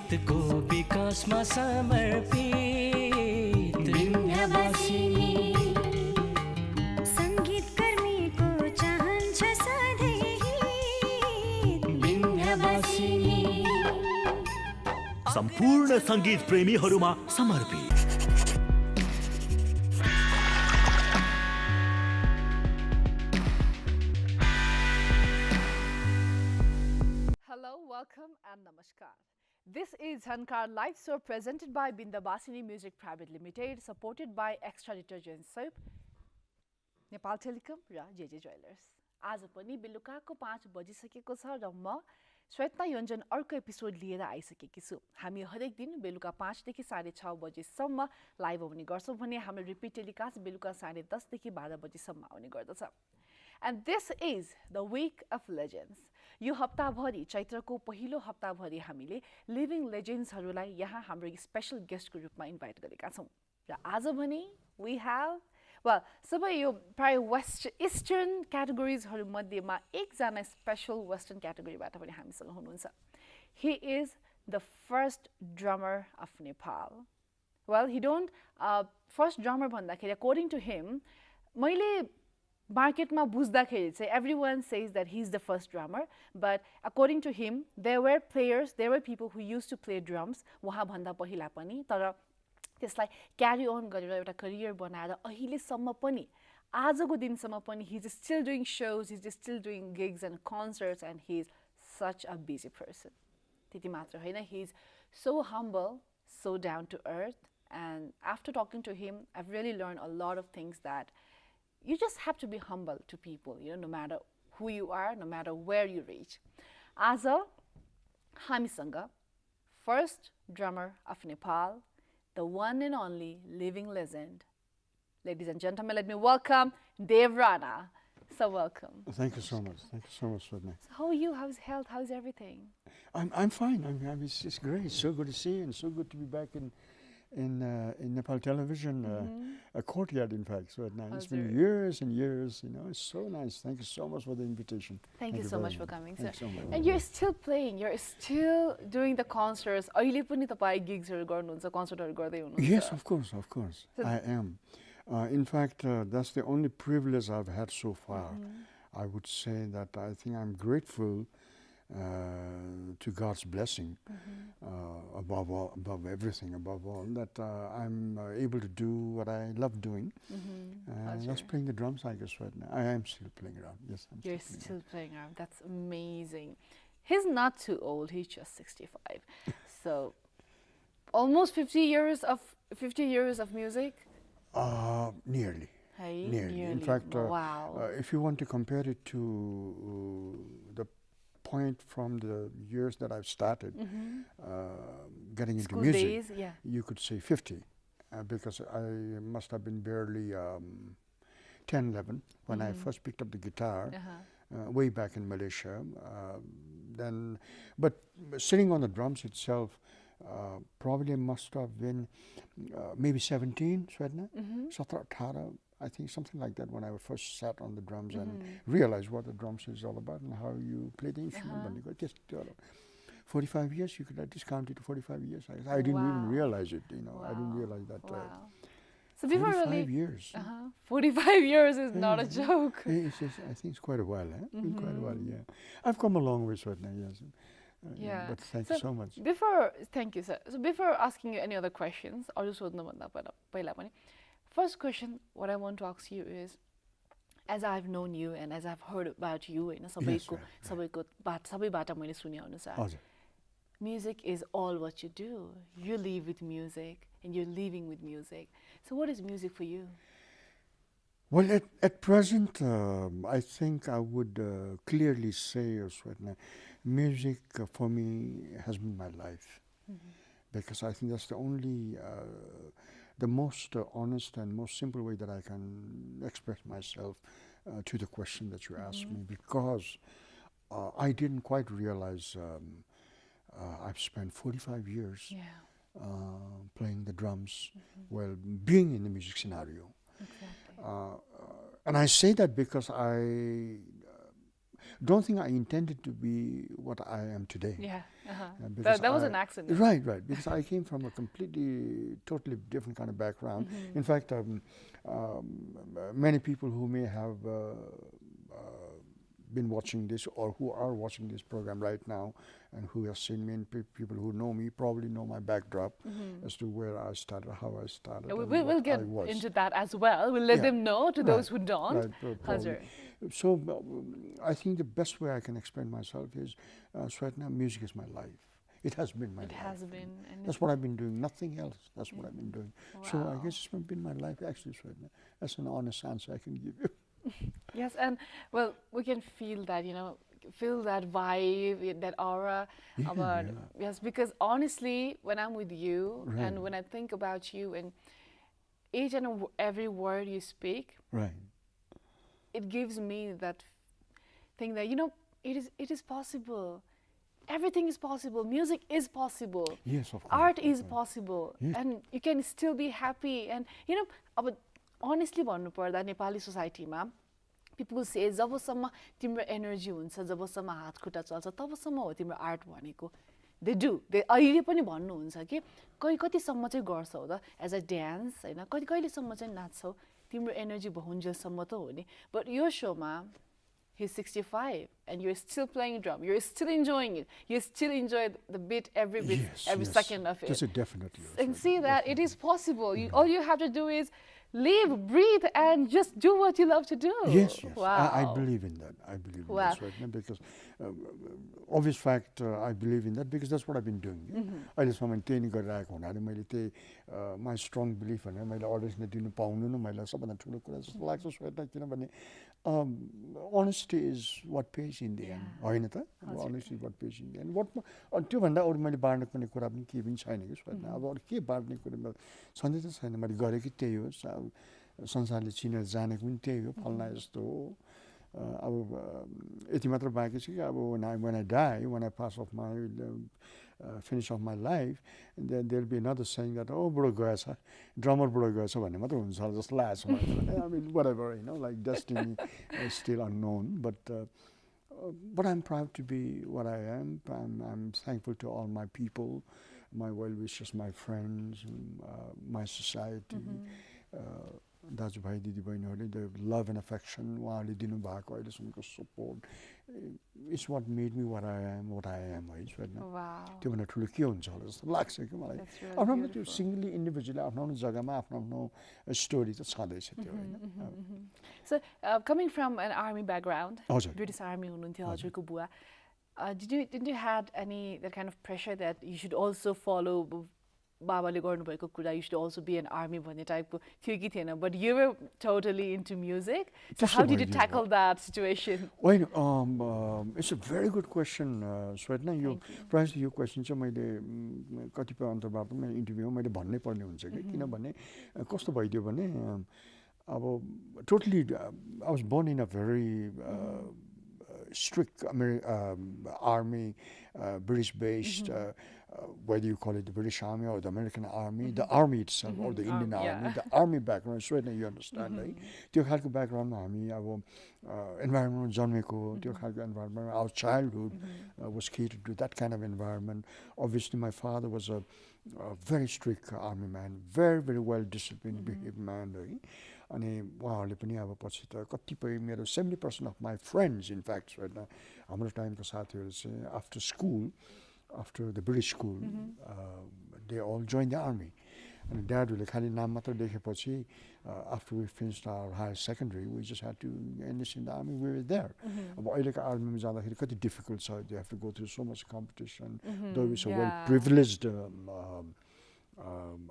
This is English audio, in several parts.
संगीतको विकासमा समर्पित बिन्दबासिनी सङ्गीतकर्मीको चाहन्छ सधैँ हित बिन्दबासिनी सम्पूर्ण संगीत प्रेमीहरूमा समर्पित Hello, welcome and namaskar. This is Hankar Live Show presented by Bindabasini Music Pvt Limited, supported by Extra Detergent Soap, Nepal Telecom raw JJ Jewelers. आज पनि बेलुकाको 5 बजिसकेको छ र म श्वेतना योन्जन अर्को एपिसोड लिएर आइसकेकी छु। हामी हरेक दिन बेलुका 5 देखि 6:30 बजेसम्म लाइभ आउने गर्छौँ भने हाम्रो रिपिट टेलिकास्ट बेलुका 10:30 देखि 12 बजेसम्म आउने गर्दछ। And this is the week of legends. यो हप्ताभरि चैत्रको पहिलो हप्ताभरि हामीले लिभिङ लेजेन्ड्सहरूलाई यहाँ हाम्रो स्पेशल गेस्टको रूपमा इन्भाइट गरेका छौँ। र आज भने we have सबै यो प्राय इस्टर्न क्याटेगोरिजहरू मध्येमा एकजना स्पेशल वेस्टर्न क्याटेगोरीबाट पनि हामीसँग हुनुहुन्छ। He is the first drummer of Nepal. Well, he don't first drummer भन्दाखेरि according to him मैले मार्केटमा बुझ्दाखेरि चाहिँ everyone says that he's the first drummer, but according to him there were people who used to play drums उहाँ भन्दा पहिला पनि, तर त्यसलाई क्यारी अन गरेर एउटा करियर बनाएर अहिलेसम्म पनि आजको दिनसम्म पनि he is still doing shows, he is still doing gigs and concerts, and he is such a busy person. त्यति मात्र होइन, he is so humble, so down to earth, and after talking to him I've really learned a lot of things that you just have to be humble to people, you know, no matter who you are, no matter where you reach. As a हामीसँग first drummer of Nepal, the one and only living legend. Ladies and gentlemen, let me welcome Rana. So welcome. Thank you so much. Thank you so much, Swoyatna. So how are you? How's health? How's everything? I'm fine. It's great. It's so good to see you, and so good to be back in Nepal television, a courtyard, in fact. So it's been years and years. You know, it's so nice. Thank you so much for the invitation. Thank you so much for coming, sir. So much. And you're still playing. You're still doing the concerts. अहिले पनि तपाईं gigsहरू गर्नुहुन्छ, concertहरू गर्दै हुनुहुन्छ. Yes, of course. So I am. In fact, that's the only privilege I've had so far. I would say that I think I'm grateful to God's blessing, above everything, above all, that I'm able to do what I love doing. That's playing the drums, I guess, right now. I am still playing around. Yes, You're still playing around. That's amazing. He's not too old. He's just 65. So, almost 50 years of music. Nearly. Hey, Nearly. In fact, wow. If you want to compare it to the point from the years that I've started getting into School music, days, yeah. you could say 50, because I must have been barely 10, 11 when I first picked up the guitar, way back in Malaysia. But sitting on the drums itself, probably must have been maybe 17, Swoyatna, 17, 18, I think something like that, when I first sat on the drums and realized what the drums is all about and how you play the instrument. And you go, just 45 years, you could discount it to 45 years. I didn't even realize it, you know. I didn't realize that. So before 45 years. 45 years is not a joke. I think it's quite a while, quite a while, yeah. I've come a long way, Swoyatna, yes. Yeah. But thank you so much. Thank you, sir. So before asking you any other questions, first question, what I want to ask you is, as I've known you and as I've heard about you, music is all what you do. You live with music and you're living with music. So what is music for you? Well, at present, I think I would clearly say, Swoyatna, music for me has been my life. Because I think that's the only, the most honest and most simple way that I can express myself to the question that you asked me. Because I didn't quite realize I've spent 45 years playing the drums, well, being in the music scenario. Exactly. And I say that because I don't think I intended to be what I am today. Yeah. Because That was an accident. Right, because I came from a totally different kind of background. In fact, many people who may have been watching this or who are watching this program right now and who have seen me and people who know me probably know my backdrop as to where I started, how I started. Yeah, and we'll what get I was. into that as well. We'll let Yeah. them know to those who don't. Right, probably. Hazur. So I think the best way I can explain myself is Swoyatna, music is my life. It has been my life. It has been. And That's what I've been doing, nothing else. That's what I've been doing. So I Wow. guess it's been my life actually, Swoyatna. That's an honest answer I can give you. Yes, and well, we can feel that, feel that vibe, that aura Yeah, about, yeah. yes, because honestly, when I'm with you Right. and when I think about you and each and every word you speak, Right. it gives me that thing that, it is possible. Everything is possible. Music is possible. Yes, of course. Art of is course. possible. Yes. And you can still be happy. And, अब honestly भन्नुपर्दा नेपाली सोसाइटीमा people say जबसम्म तिम्रो energy हुन्छ जबसम्म हात खुट्टा चल्छ तबसम्म हो तिम्रो आर्ट भनेको दे डु अहिले पनि भन्नुहुन्छ कि कतिसम्म चाहिँ गर्छौ त एज अ ड्यान्स होइन कहिलेसम्म चाहिँ नाच्छौ तिम्रो एनर्जी बहुन्जेलसम्म त हो नि but yo Shoma he's 65 and you're still playing drum, you're still enjoying it, you still enjoy the beat, every beat, every second of it. That's definitely. And see that it is possible. All you have to do is live, breathe, and just do what you love to do. Yes. Wow. I believe in that. I believe in Wow. that right now because obvious fact I believe in that because that's what I've been doing. अहिलेसम्म त्यही नै गरिरहेको हुनाले मैले त्यही my strong belief भने मैले अडियन्सले दिनु पाउनु नै मलाई सबभन्दा ठुलो कुरा जस्तो लाग्छ Swoyatna किनभने honesty is what pays in the end. होइन त honesty is what pays in the end. त्योभन्दा अरू मैले बाँड्नु पर्ने कुरा पनि केही पनि छैन कि Swoyatna अब अरू के बाँड्ने कुरा छँदै त छैन मैले गरेकै त्यही हो संसारले चिनेर जानेको पनि त्यही हो फल्ना जस्तो हो अब यति मात्र बाँकी छ कि अब when I die, when I pass off my finish off my life, and then there'll be another saying that बुढो गएछ ड्रमर बुढो गएछ भन्ने मात्र हुन्छ होला जस्तो लाग्छ मलाई I mean whatever like destiny is still unknown but I'm proud to be what I am. I'm thankful to all my people, my well-wishers, my friends, my society. दाजुभाइ दिदीबहिनीहरूले the love and affection उहाँहरूले दिनुभएको अहिलेसम्मको support it's watt made me what I am है Swoyatna त्योभन्दा ठुलो के हुन्छ होला जस्तो लाग्छ कि मलाई आफ्नो त्यो सिङ्गली इन्डिभिजुअली आफ्नो जग्गामा आफ्नो स्टोरी त छँदैछ त्यो होइन So coming from an army background, हजुर British Army हुनुहुन्थ्यो हजुरको बुवा, didn't you had any that kind of pressure that you should also follow बाबाले गर्नुभएको कुरा you should also be an army भन्ने टाइपको थियो कि थिएन but you were totally into music, so how did you tackle that situation? होइन it's a very good question Swoyatna यो प्रायः यो क्वेसन चाहिँ मैले कतिपय अन्तर्वार्तामा इन्टरभ्यूमा मैले भन्नै पर्ने हुन्छ कि किनभने कस्तो भइदियो भने अब totally I was born in a very strict army, British based whether you call it the British Army or the American Army, the Army itself or the Indian Army, the Army background, Swoyatna you understand, है त्यो खालको ब्याकग्राउन्डमा हामी अब environment जन्मेको त्यो खालको environment, our childhood was catered to that kind of environment. Obviously my father was a very strict army man, very well disciplined behaved man, है अनि उहाँहरूले पनि अब पछि त कतिपय मेरो 70% of my friends in fact Swoyatna हाम्रो टाइमको साथीहरू चाहिँ after school, after the British school, they all joined the army. And dadहरूले खाली नाम मात्र देखेपछि after we finished our higher secondary, we just had to enlist in the army. We were there. अब अहिलेको आर्मीमा जाँदाखेरि कति difficult छ. You have to go through so much competition. Though it's a well privileged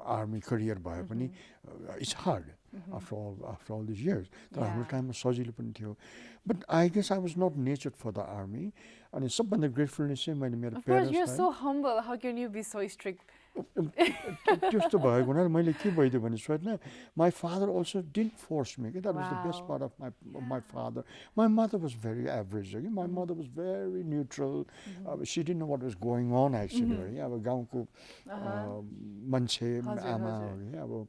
army career भए पनि it's hard after all these years. तर हाम्रो टाइममा सजिलो पनि थियो. But I guess I was not natured for the army. अनि सबभन्दा gratefulness चाहिँ मैले मेरो Of course, parents you're so humble. How can you be so strict? त्यस्तो भएको हुनाले मैले के भइदियो भने Swoyatna, my father also didn't force me. That was the best part of my father. My mother was very average. My mother was very neutral. She didn't know what was going on actually. अब गाउँको मान्छे आमा अब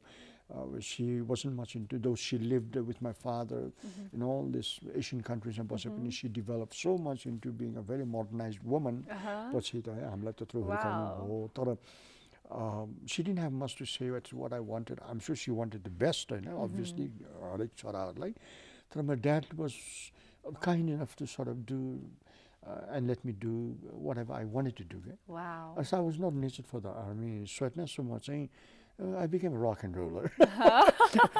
she wasn't much into, though she lived with my father in all these Asian countries and possibly she developed so much into being a very modernized woman. पछि त हामीलाई त्यत्रो हुर्काउनु भयो तर she didn't have much to say. It's what I wanted. I'm sure she wanted the best, obviously, हरेक छोराहरूलाई. तर my dad was kind enough to sort of do and let me do whatever I wanted to do. Wow. As I was not needed for the army, Swoyatna so much, I became a rock and roller.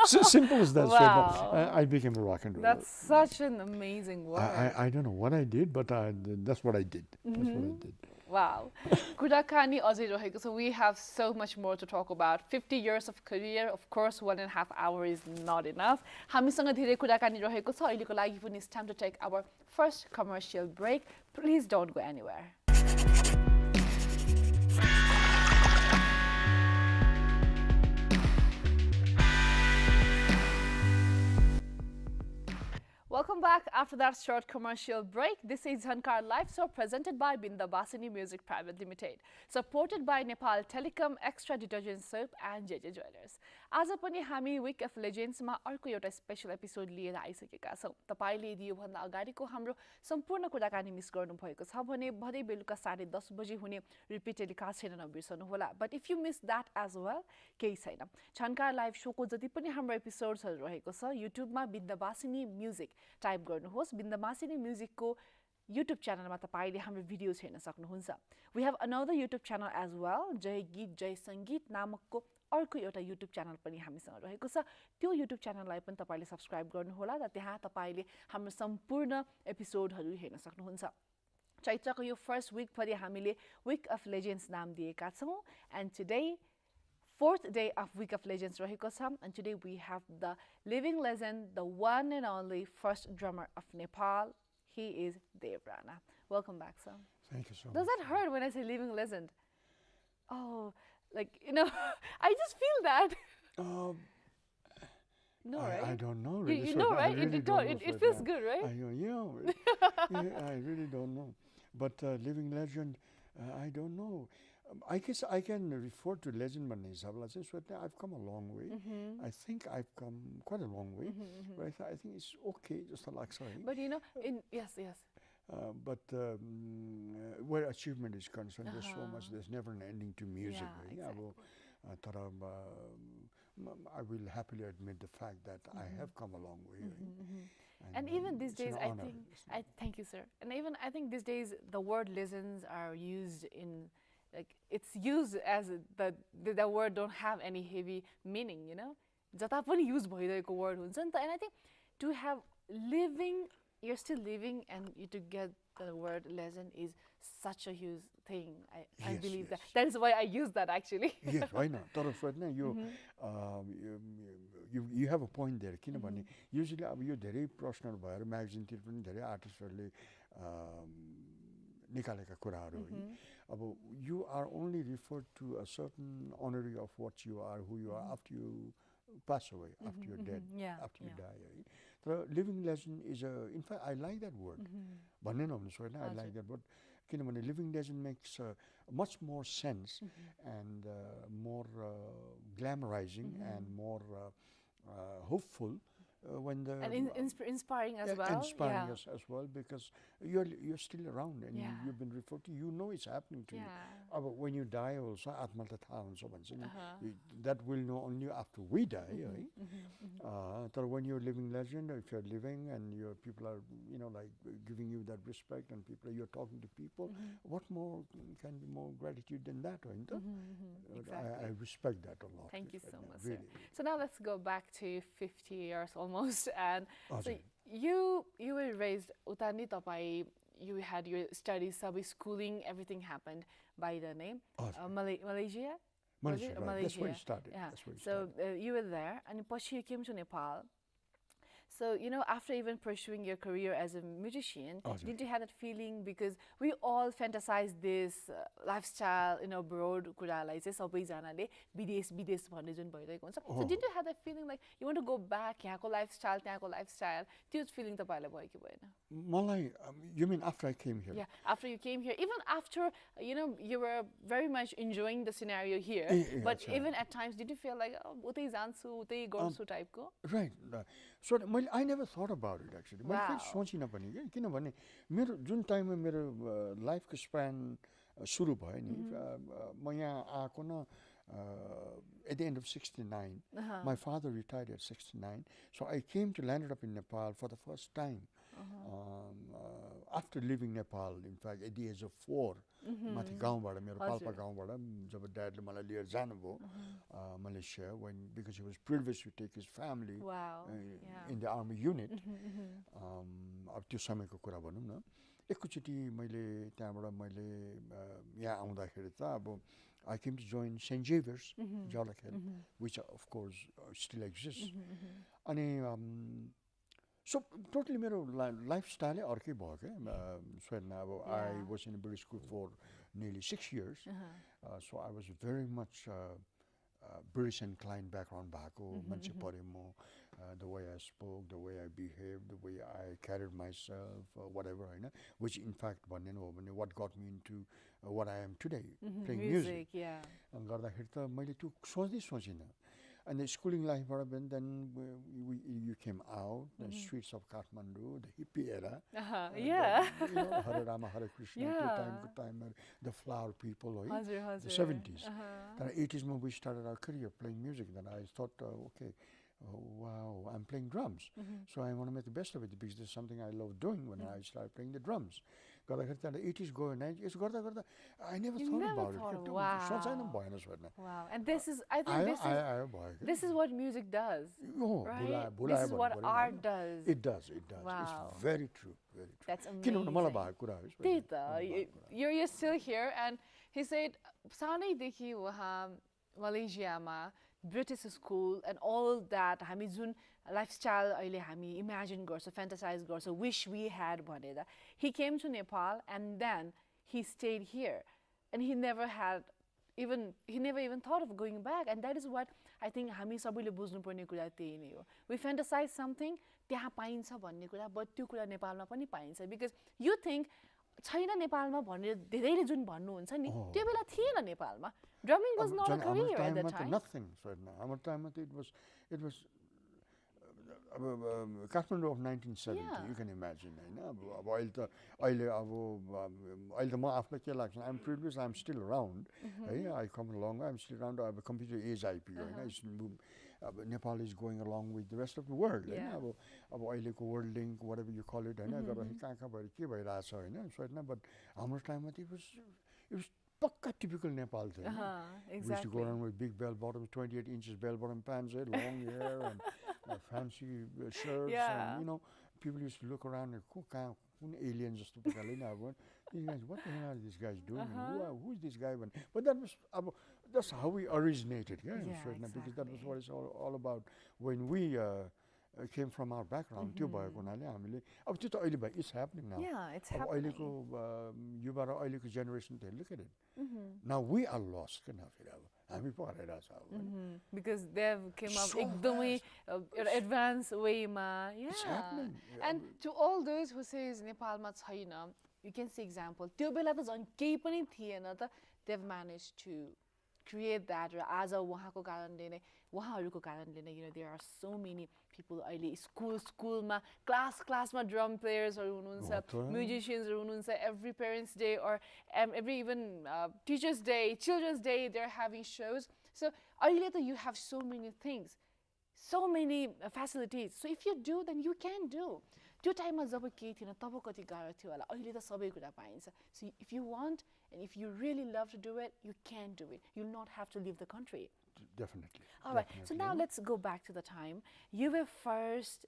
So simple as that. Wow. Swoyatna. I became a rock and roller. That's such an amazing work. I don't know what I did, but that's what I did. That's what I did. Wow. Kurakani अझै रहेको छ. We have so much more to talk about. 50 years of career, of course, 1.5 hours is not enough. हामीसँग धेरै कुराकानी रहेको छ. अहिलेको लागि पनि it's time to take our first commercial break. Please don't go anywhere. Welcome back after that short commercial break. This is Hankar Live Show presented by Bindabasini Music Pvt Limited, supported by Nepal Telecom, Extra Detergent Soap and JJ Jewelers. आज पनि हामी Week of Legends मा अर्को एउटा special episode लिएर आइसकेका छौं. तपाईले यदि यो भन्दा अगाडिको हाम्रो सम्पूर्ण कुराकानी मिस गर्नु भएको छ भने भरे बेलुका 10:30 बजे हुने रिपिट टेलिकास्ट हेर्न नबिर्सनु होला. But if you miss that as well, केही छैन. Hankar Live Show को जति पनि हाम्रो एपिसोड्सहरु रहेको छ YouTube मा Bindabasini Music टाइप गर्नुहोस्. Bindabasini Music को YouTube च्यानलमा तपाईले हाम्रो भिडियोज हेर्न सक्नुहुन्छ. We have another YouTube channel as well, जय गीत जय संगीत नामकको अर्को एउटा YouTube च्यानल पनि हामीसँग रहेको छ. त्यो YouTube च्यानललाई पनि तपाईले सब्स्क्राइब गर्नु होला र त्यहाँ तपाईले हाम्रो सम्पूर्ण एपिसोडहरु हेर्न सक्नुहुन्छ. चैत्रको यो फर्स्ट वीक भरि हामीले Week of Legends नाम दिएका छौं and today fourth day of Week of Legends रहेको छ and today we have the living legend, the one and only first drummer of Nepal. He is Rana. Welcome back, sir. Thank you so much. Does that hurt when I say living legend? Oh, like, I just feel that. No, right? I don't know. Really, you know, right? Really it feels good, right? I really don't know. But living legend, I don't know. I guess I can refer to legend I've come a long way. I think I've come quite a long way. But I think it's okay, just like saying. But yes. But where achievement is concerned, there's so much. There's never an ending to music. Yeah, exactly. I will happily admit the fact that I have come a long way. And even these days, I thank you, sir. And even I think these days, the word legends are used in, like, it's used as the word don't have any heavy meaning, Jata pani use bhayiraheko word huncha ni ta. And I think to have you're still living and you to get the word legend is such a huge thing. I believe that. That is why I use that actually. Yes, why not? You have a point there. Usually, you धेरै प्रश्नहरु भएर म्यागजिनतिर पनि धेरै आर्टिस्टहरुले निकालेका कुराहरु हो. अब you are only referred to a certain honorary of what you are, who you are after you pass away, after you're dead, after you die. The living legend is in fact, I like that word. I like that word. Living legend makes much more sense and more glamorizing and more hopeful when the and inspiring as well. Inspiring us as well, because you're still around and you've been referred to. You know it's happening to you. But when you die, also that will know only after we die. When you're living legend, if you're living and your people are like giving you that respect and you're talking to people, what more can be more gratitude than that? Exactly. I respect that a lot. Thank you so much. Really. So now let's go back to 50 years almost, and so you were raised Utani Tapai. You had your studies, schooling, everything happened by the name Malaysia. Malaysia, right. That's where it started. Yeah. That's where it started. You were there, and you came to Nepal. So, you know, after even pursuing your career as a musician, हजुर। did you have that feeling? Because we all fantasize this lifestyle in abroad, कुरालाई चाहिँ सबैजनाले विदेश विदेश भन्ने जुन भइरहेको हुन्छ. So, did you have that feeling like you want to go back, यहाँको lifestyle, त्यहाँको lifestyle? त्यो feeling तपाईँलाई भयो कि भएन? मलाई, you mean after I came here? Yeah, after you came here, even after, you know, you were very much enjoying the scenario here, but even at times, did you feel like, oh, उतै जान्छु, उतै गर्छु type को? Right. So I never thought about it actually. मैले कहिले सोचिनँ पनि के, किनभने मेरो जुन टाइममा मेरो लाइफको स्प्यान सुरु भयो नि, म यहाँ आएको न at the end of 69. My father retired at 69. So I came to landed up in Nepal for the first time. After leaving Nepal, in fact, at the age of 4, माथि गाउँबाट मेरो पाल्पा गाउँबाट जब ड्याडले मलाई लिएर जानुभयो Malaysia, because he was privileged to take his family in the army unit. अब त्यो समयको कुरा भनौँ न, एकैचोटि मैले त्यहाँबाट मैले यहाँ आउँदाखेरि त अब I came to join St. Xavier's, Jalakhel, which of course still exists. अनि so totally मेरो lifestyle अर्कै भयो क्या. Swoyatna, I was in a British school for nearly 6 years. So I was very much British inclined background भएको मान्छे परे म. The way I spoke, the way I behaved, the way I carried myself, whatever, होइन, which in fact भन्ने हो भने what got me into what I am today, playing music. गर्दाखेरि त मैले त्यो सोचिनँ. And the schooling life, then you came out, the streets of Kathmandu, the hippie era. You know, Hare Rama, Hare Krishna, good time, the flower people, the 70s. Then 80s, we started our career playing music. Then I thought, okay, wow, I'm playing drums. So I want to make the best of it because there's something I love doing when I started playing the drums. The 80s go and I never thought about it. Wow. And this is, I think this is what music does, right? This is what art does. It does. Wow. It's very true. That's amazing. You're still here, and he said, सानैदेखि वहाँ मलेसियामा British school and all that हामी जुन lifestyle अहिले हामी imagine गर्छौँ, fantasize गर्छौँ, wish we had भनेर. He came to Nepal and then he stayed here, and he never even thought of going back. And that is what I think हामी सबैले बुझ्नुपर्ने कुरा त्यही नै हो. We fantasize something, त्यहाँ पाइन्छ भन्ने कुरा, but त्यो कुरा नेपालमा पनि पाइन्छ. Because you think छैन नेपालमा भनेर धेरैले जुन भन्नुहुन्छ नि, त्यो बेला थिएन नेपालमा. Drumming was not a career at that time. Nothing. Our time it was Kathmandu of 1970. You can imagine. I'm privileged. I'm still around. I come along. I'm still around. I have a computer age IP. Nepal is going along with the rest of the world. World link, whatever you call it. But our time it was pakka typical Nepal thing. Exactly. We used to go around with big bell bottoms, 28 inches bell bottom pants, long hair, and fancy shirts. And, you know, people used to look around and aliens just these guys, what the hell are these guys doing? Who is this guy? But that's how we originated, exactly. Because that was what it's all about. When we came from our background, it's happening now. Yeah, it's happening. Generation, look at it. Now we are lost. Because they've came up एकदमै advanced way ma. It's happening. And to all those who says नेपालमा छैन, you can see example. त्यो बेला त झन् केही पनि थिएन त, they've managed to create that. र आज उहाँको कारणले नै, उहाँहरूको कारणले नै, you know, there are so many people अहिले स्कुलमा क्लासमा drum players हुनुहुन्छ, musicians हुनुहुन्छ, every parents day or every even teachers day, children's day, they're having shows. So अहिले त you have so many things, so many facilities. So if you do, then you can do. त्यो टाइममा जब केही थिएन तब कति गाह्रो थियो होला, अहिले त सबै कुरा पाइन्छ. So if you want And if you really love to do it, you can do it. You'll not have to leave the country. Definitely. All right. So definitely, now yeah. let's go back to the time. You were first,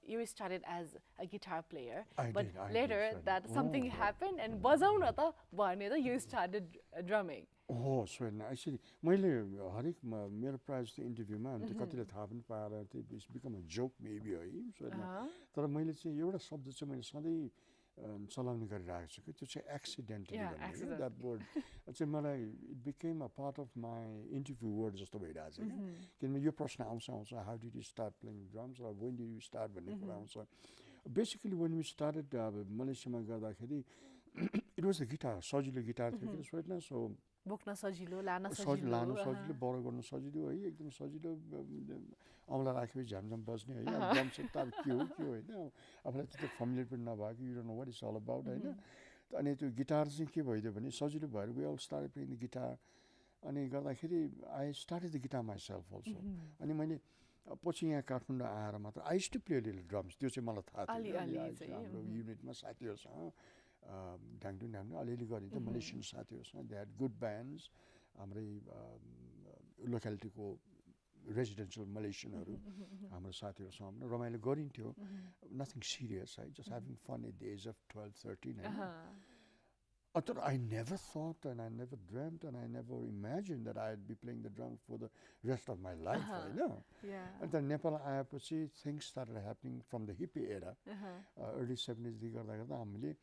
you started as a guitar player, I but did, I later did, that oh, something right. happened and bazauna ta bhanyo ta you started drumming. Oh, Swoyatna, actually, मैले हरेक मेरो प्रायः जस्तो इन्टरभ्यूमा अन्त कतिले थाहा पनि पाएर त्यो it's become a joke maybe है Swoyatna, तर मैले चाहिँ एउटा शब्द चाहिँ मैले सधैँ चलाउने गरिरहेको छु कि त्यो चाहिँ एक्सिडेन्टली Yeah, भन्ने क्या accident. द्याट वर्ड चाहिँ मलाई it became a part of my interview word जस्तो भइरहेको छ क्या किनभने यो प्रश्न आउँछ how did you start playing drums र वेन डिड यु स्टार्ट भन्ने कुरा आउँछ बेसिकली वेन वी स्टार्टेड अब मलेसियामा गर्दाखेरि इट वाज द गिटार सजिलो गिटार थियो कि Swoyatna, सो बोक्न सजिलो, लान सजिलो लानु सजिलो. सजिलो बरो गर्नु सजिलो है एकदम सजिलो औँला राखेपछि झ्यामझ्याम बज्ने है अब ड्रम सेट त अब के हो होइन आफूलाई त्यस्तो फेमिलियर पनि नभएको you don't know what is all about होइन अनि त्यो गिटार चाहिँ के भइदियो भने सजिलो भएर we all started playing the guitar अनि गर्दाखेरि I started the guitar myself also अनि मैले पछि यहाँ काठमाडौँ आएर मात्र I used to play little drums त्यो चाहिँ मलाई थाहा थियो अलि कि हाम्रो युनिटमा साथीहरूसँग ढाङडुङ अलिअलि गरिन्थ्यो मलेसियन साथीहरूसँग दे ह्याड गुड ब्यान्ड्स हाम्रै लोकेलिटीको रेजिडेन्सियल मलेसियनहरू हाम्रो साथीहरूसँग पनि रमाइलो गरिन्थ्यो नथिङ सिरियस है just having fun at the age of 12-13 होइन तर I never thought and I never dreamt and I never imagined that I'd be playing the drums for the rest of my life, होइन Yeah. अन्त नेपाल आएपछि things started happening from the hippie era, early 70s देखि गर्दा गर्दा हामीले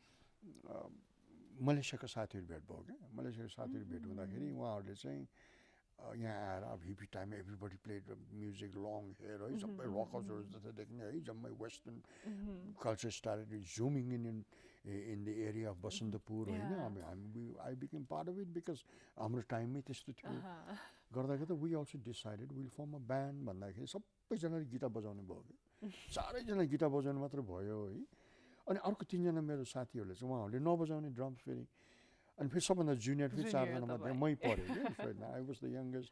मलेसियाको साथीहरू भेट भयो क्या मलेसियाको साथीहरू भेट हुँदाखेरि उहाँहरूले चाहिँ यहाँ आएर अब हिपी टाइममा everybody played music long hair है सबै रकर्सहरू जस्तो देख्ने है जम्मै western culture started zooming in the area of Basantapur होइन हामी I became part of it because हाम्रो टाइममै त्यस्तो थियो गर्दा गर्दा we also decided will form a band भन्दाखेरि सबैजनाले गिटार बजाउने भयो कि चारैजना गिटार बजाउनु मात्र भयो है अनि अर्को तिनजना मेरो साथीहरूले चाहिँ उहाँहरूले नबजाउने ड्रम्स फेरि अनि फेरि सबभन्दा जुनियर फेरि चारजना मात्रै मै पऱ्यो कि आई वाज द यङ्गेस्ट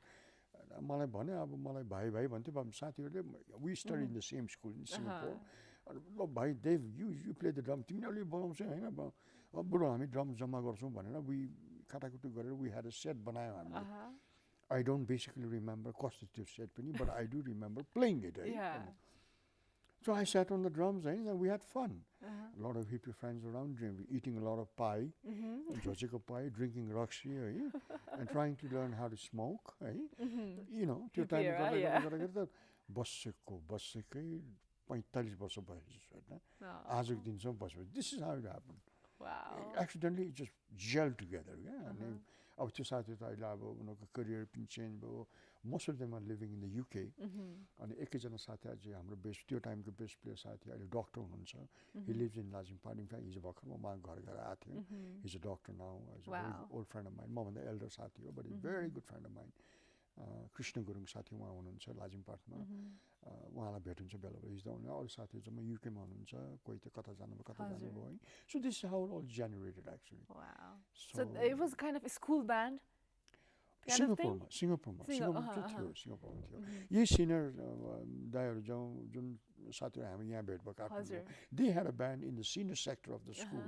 मलाई भन्यो अब मलाई भाइ भाइ भन्थ्यो अब साथीहरूले we study in the same school in Singapore अनि ल भाइ Dev you play the drum तिमीले अलिक बनाउँछ होइन अब बुढो हामी ड्रम जम्मा गर्छौँ भनेर वी काटाकुटी गरेर वी ह्याड अ सेट बनायौँ हामीले आई डोन्ट बेसिकली रिमेम्बर कस्तो त्यो सेट पनि but I do remember playing it है So I sat on the drums and we had fun. A lot of hippie friends around, eating a lot of pie, jojiko pie, drinking Roxy, and trying to learn how to smoke. You know, त्यो time गर्दा बसेकै 45 वर्ष भएपछि होइन आजको दिनसम्म बसेपछि this is how it happen accidentally it just gel together क्या अनि अब त्यो साथी त अहिले अब उनीहरूको करियर पनि चेन्ज भयो most of them are living in the UK अनि एकैजना साथी अझै हाम्रो बेस्ट त्यो टाइमको बेस्ट प्लेयर साथी अहिले डक्टर हुनुहुन्छ हि लिभ्स इन लाजिङपाट इनफ्याक्ट हिजो भर्खर म उहाँ घर गएर आएको थिएँ his a doctor now is a old friend of mine मभन्दा एल्डर साथी हो but is very good friend of mine Krishna Gurung साथी उहाँ हुनुहुन्छ लाजिङपाटमा उहाँलाई भेट्नुहुन्छ बेला बेला हिजो उनीहरू अरू साथीहरू चाहिँ युकेमा हुनुहुन्छ कोही त कता जानुभयो कता जानुभयो है so this how all generated actually So it was kind of a school band? सिङ्गापुरमा थियो यही सिनियर दाइहरू जुन साथीहरू हामी यहाँ भेट भयो Kathmandu they had a band in the senior sector of the school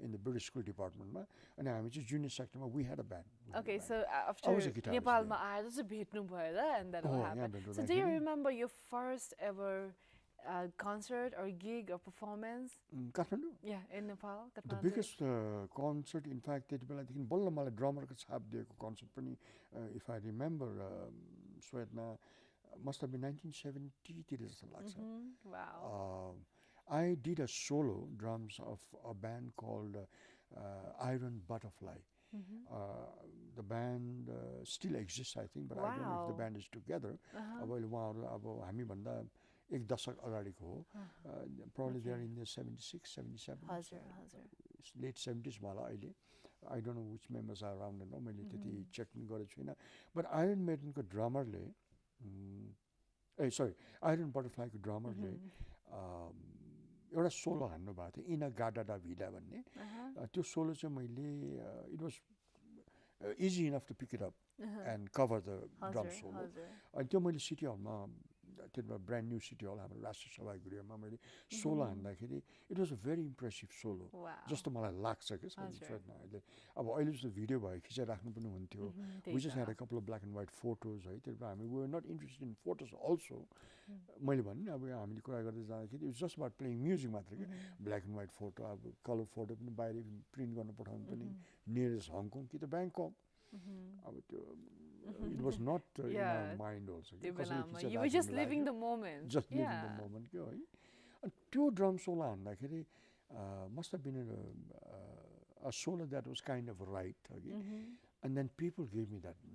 in the British school department and हामी चाहिँ junior sector we had a band. Okay, so after Nepalमा आएर चाहिँ भेट्नु भयो र and that all happened. So do you remember your first ever concert or gig or performance? Kathmandu? Yeah, in Nepal. The biggest concert, in fact, त्यति बेलादेखि बल्ल मलाई ड्रमरको छाप दिएको concert पनि if I remember Swoyatna must have been 1970 तिर जस्तो लाग्छ. Wow. I did a solo drums of a band called Iron Butterfly. The band still exists, I think, but I don't know if the band is together. अब उहाँहरू अब हामीभन्दा एक दशक अगाडिको हो probably they are in their 76, 77, late 70s होला अहिले. I don't know which members are around and मैले त्यति चेक पनि गरेको छुइनँ. But Iron Maidenको ड्रमरले Iron Butterflyको ड्रमरले एउटा सोलो हान्नु भएको थियो इन अ गाडा भिडा भन्ने त्यो सोलो चाहिँ मैले it was easy enough to pick it up and cover the drum solo अनि त्यो मैले सिटी हलमा त्यतिबेला ब्रान्ड न्यू सिटी हल हाम्रो राष्ट्रिय सभागृहमा मैले सोलो हान्दाखेरि it was a very impressive solo Wow. जस्तो मलाई लाग्छ कि श्वेतना अहिले अब अहिले जस्तो भिडियो भयो खिचाइराख्नु पनि हुन्थ्यो we just had a couple of black and white photos है त्यति बेला हामी we were not interested in photos also मैले भने नि अब हामीले कुरा गर्दै जाँदाखेरि it's just about playing music मात्र कि ब्ल्याक एन्ड व्हाइट फोटो अब कलर फोटो पनि बाहिर प्रिन्ट गर्न पठाउनु पनि नियरेस्ट हङकङ कि त ब्याङ्कक अब त्यो it was not in our mind also You were just living the moment. Just living the moment क्या है अनि त्यो ड्रम सोलो हान्दाखेरि must have been a solo that was kind of right कि and then people give me that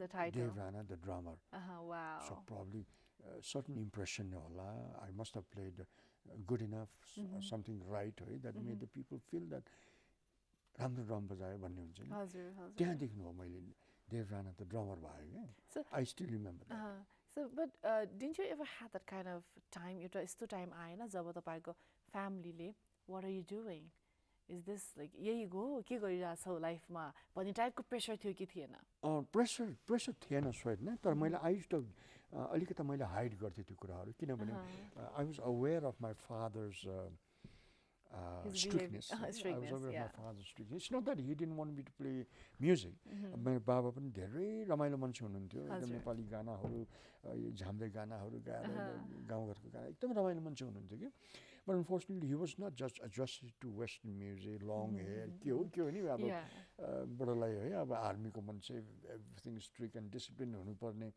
The title. Dave Rana, the drummer. Wow. So probably certain impression होला. I must have played good enough, something right, right? That made the people feel that राम्रो drum बजायो भन्ने हुन्छ नि हजुर हजुर त्यहाँदेखि हो मैले देव राणा त ड्रमर भयो क्या So- I still remember So, but didn't you ever have that kind of time? एउटा यस्तो टाइम आएन जब तपाईँको फ्यामिलीले what are you doing? Is this like यही go के गरिरहेछौ लाइफमा भन्ने टाइपको प्रेसर थियो कि थिएन? प्रेसर थिएन होइन तर मैले आई त अलिकति मैले हाइड गर्थेँ त्यो कुराहरू किनभने I was aware of my father's His strictness. behavior- I was strictness, aware of yeah. my father's strictness. It's not that he didn't want me to play music. मेरो बाबा पनि धेरै रमाइलो मान्छे हुनुहुन्थ्यो एकदम हजुर। नेपाली गानाहरू यो झाम्रे गानाहरू गाएर गाउँघरको गाना एकदम रमाइलो मान्छे हुनुहुन्थ्यो कि but unfortunately he was not just adjusted to western music long hair के हो नि अब Yeah. बुढोलाई है अब आर्मीको मान्छे एभ्रिथिङ स्ट्रिक्ट एन्ड डिसिप्लिन हुनुपर्ने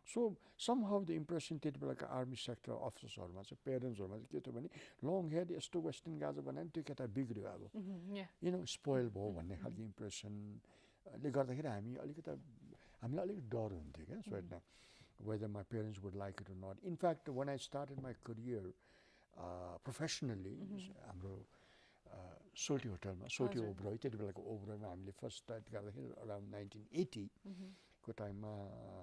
सो सम हाउ द इम्प्रेसन त्यति बेलाको आर्मी सेक्टर अफिसर्सहरूमा चाहिँ पेरेन्ट्सहरूमा चाहिँ के थियो भने लङ हेयर यस्तो वेस्टर्न गाजो बनायो भने त्यो केटा बिग्रियो अब Yeah. यु नो स्पोइल भयो भन्ने खालको इम्प्रेसनले गर्दाखेरि हामीलाई अलिक डर हुन्थ्यो क्या स्वेटना whether my parents would like it not in fact one I started my career professionally हाम्रो सोल्टी होटलमा सोल्टी हजुर। ओब्रोय त्यति बेलाको ओब्रोयमा हामीले फर्स्ट स्टार्ट गर्दाखेरि अराउन्ड 1980 को टाइममा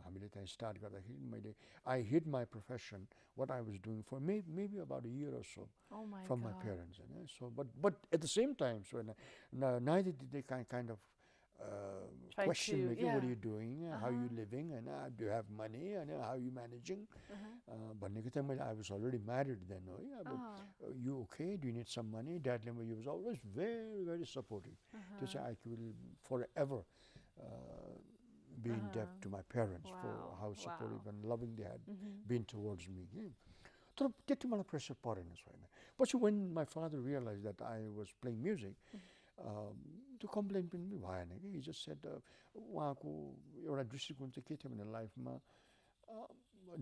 हामीले त्यहाँ स्टार्ट गर्दाखेरि मैले I hid my profession what I was doing for maybe about a year or so Oh my from my God. parents. You know? So, but at the same time, so neither did they kind of Try question to- me. What are yeah. you doing? How are you living? And do you have money? And how are you managing? भन्नेको चाहिँ मैले I was already married then. No? Yeah, but you okay? Do you need some money? Dad he was always very, very supportive. To say I will forever be in debt to my parents for Wow. how supportive Wow. and loving they had been towards me. Yeah. तर त्यति मलाई pressure परेन होइन पछि when my father realize that I was playing music त्यो complain पनि भएन कि जस्ट सेट उहाँको एउटा दृष्टिकोण चाहिँ के थियो भने लाइफमा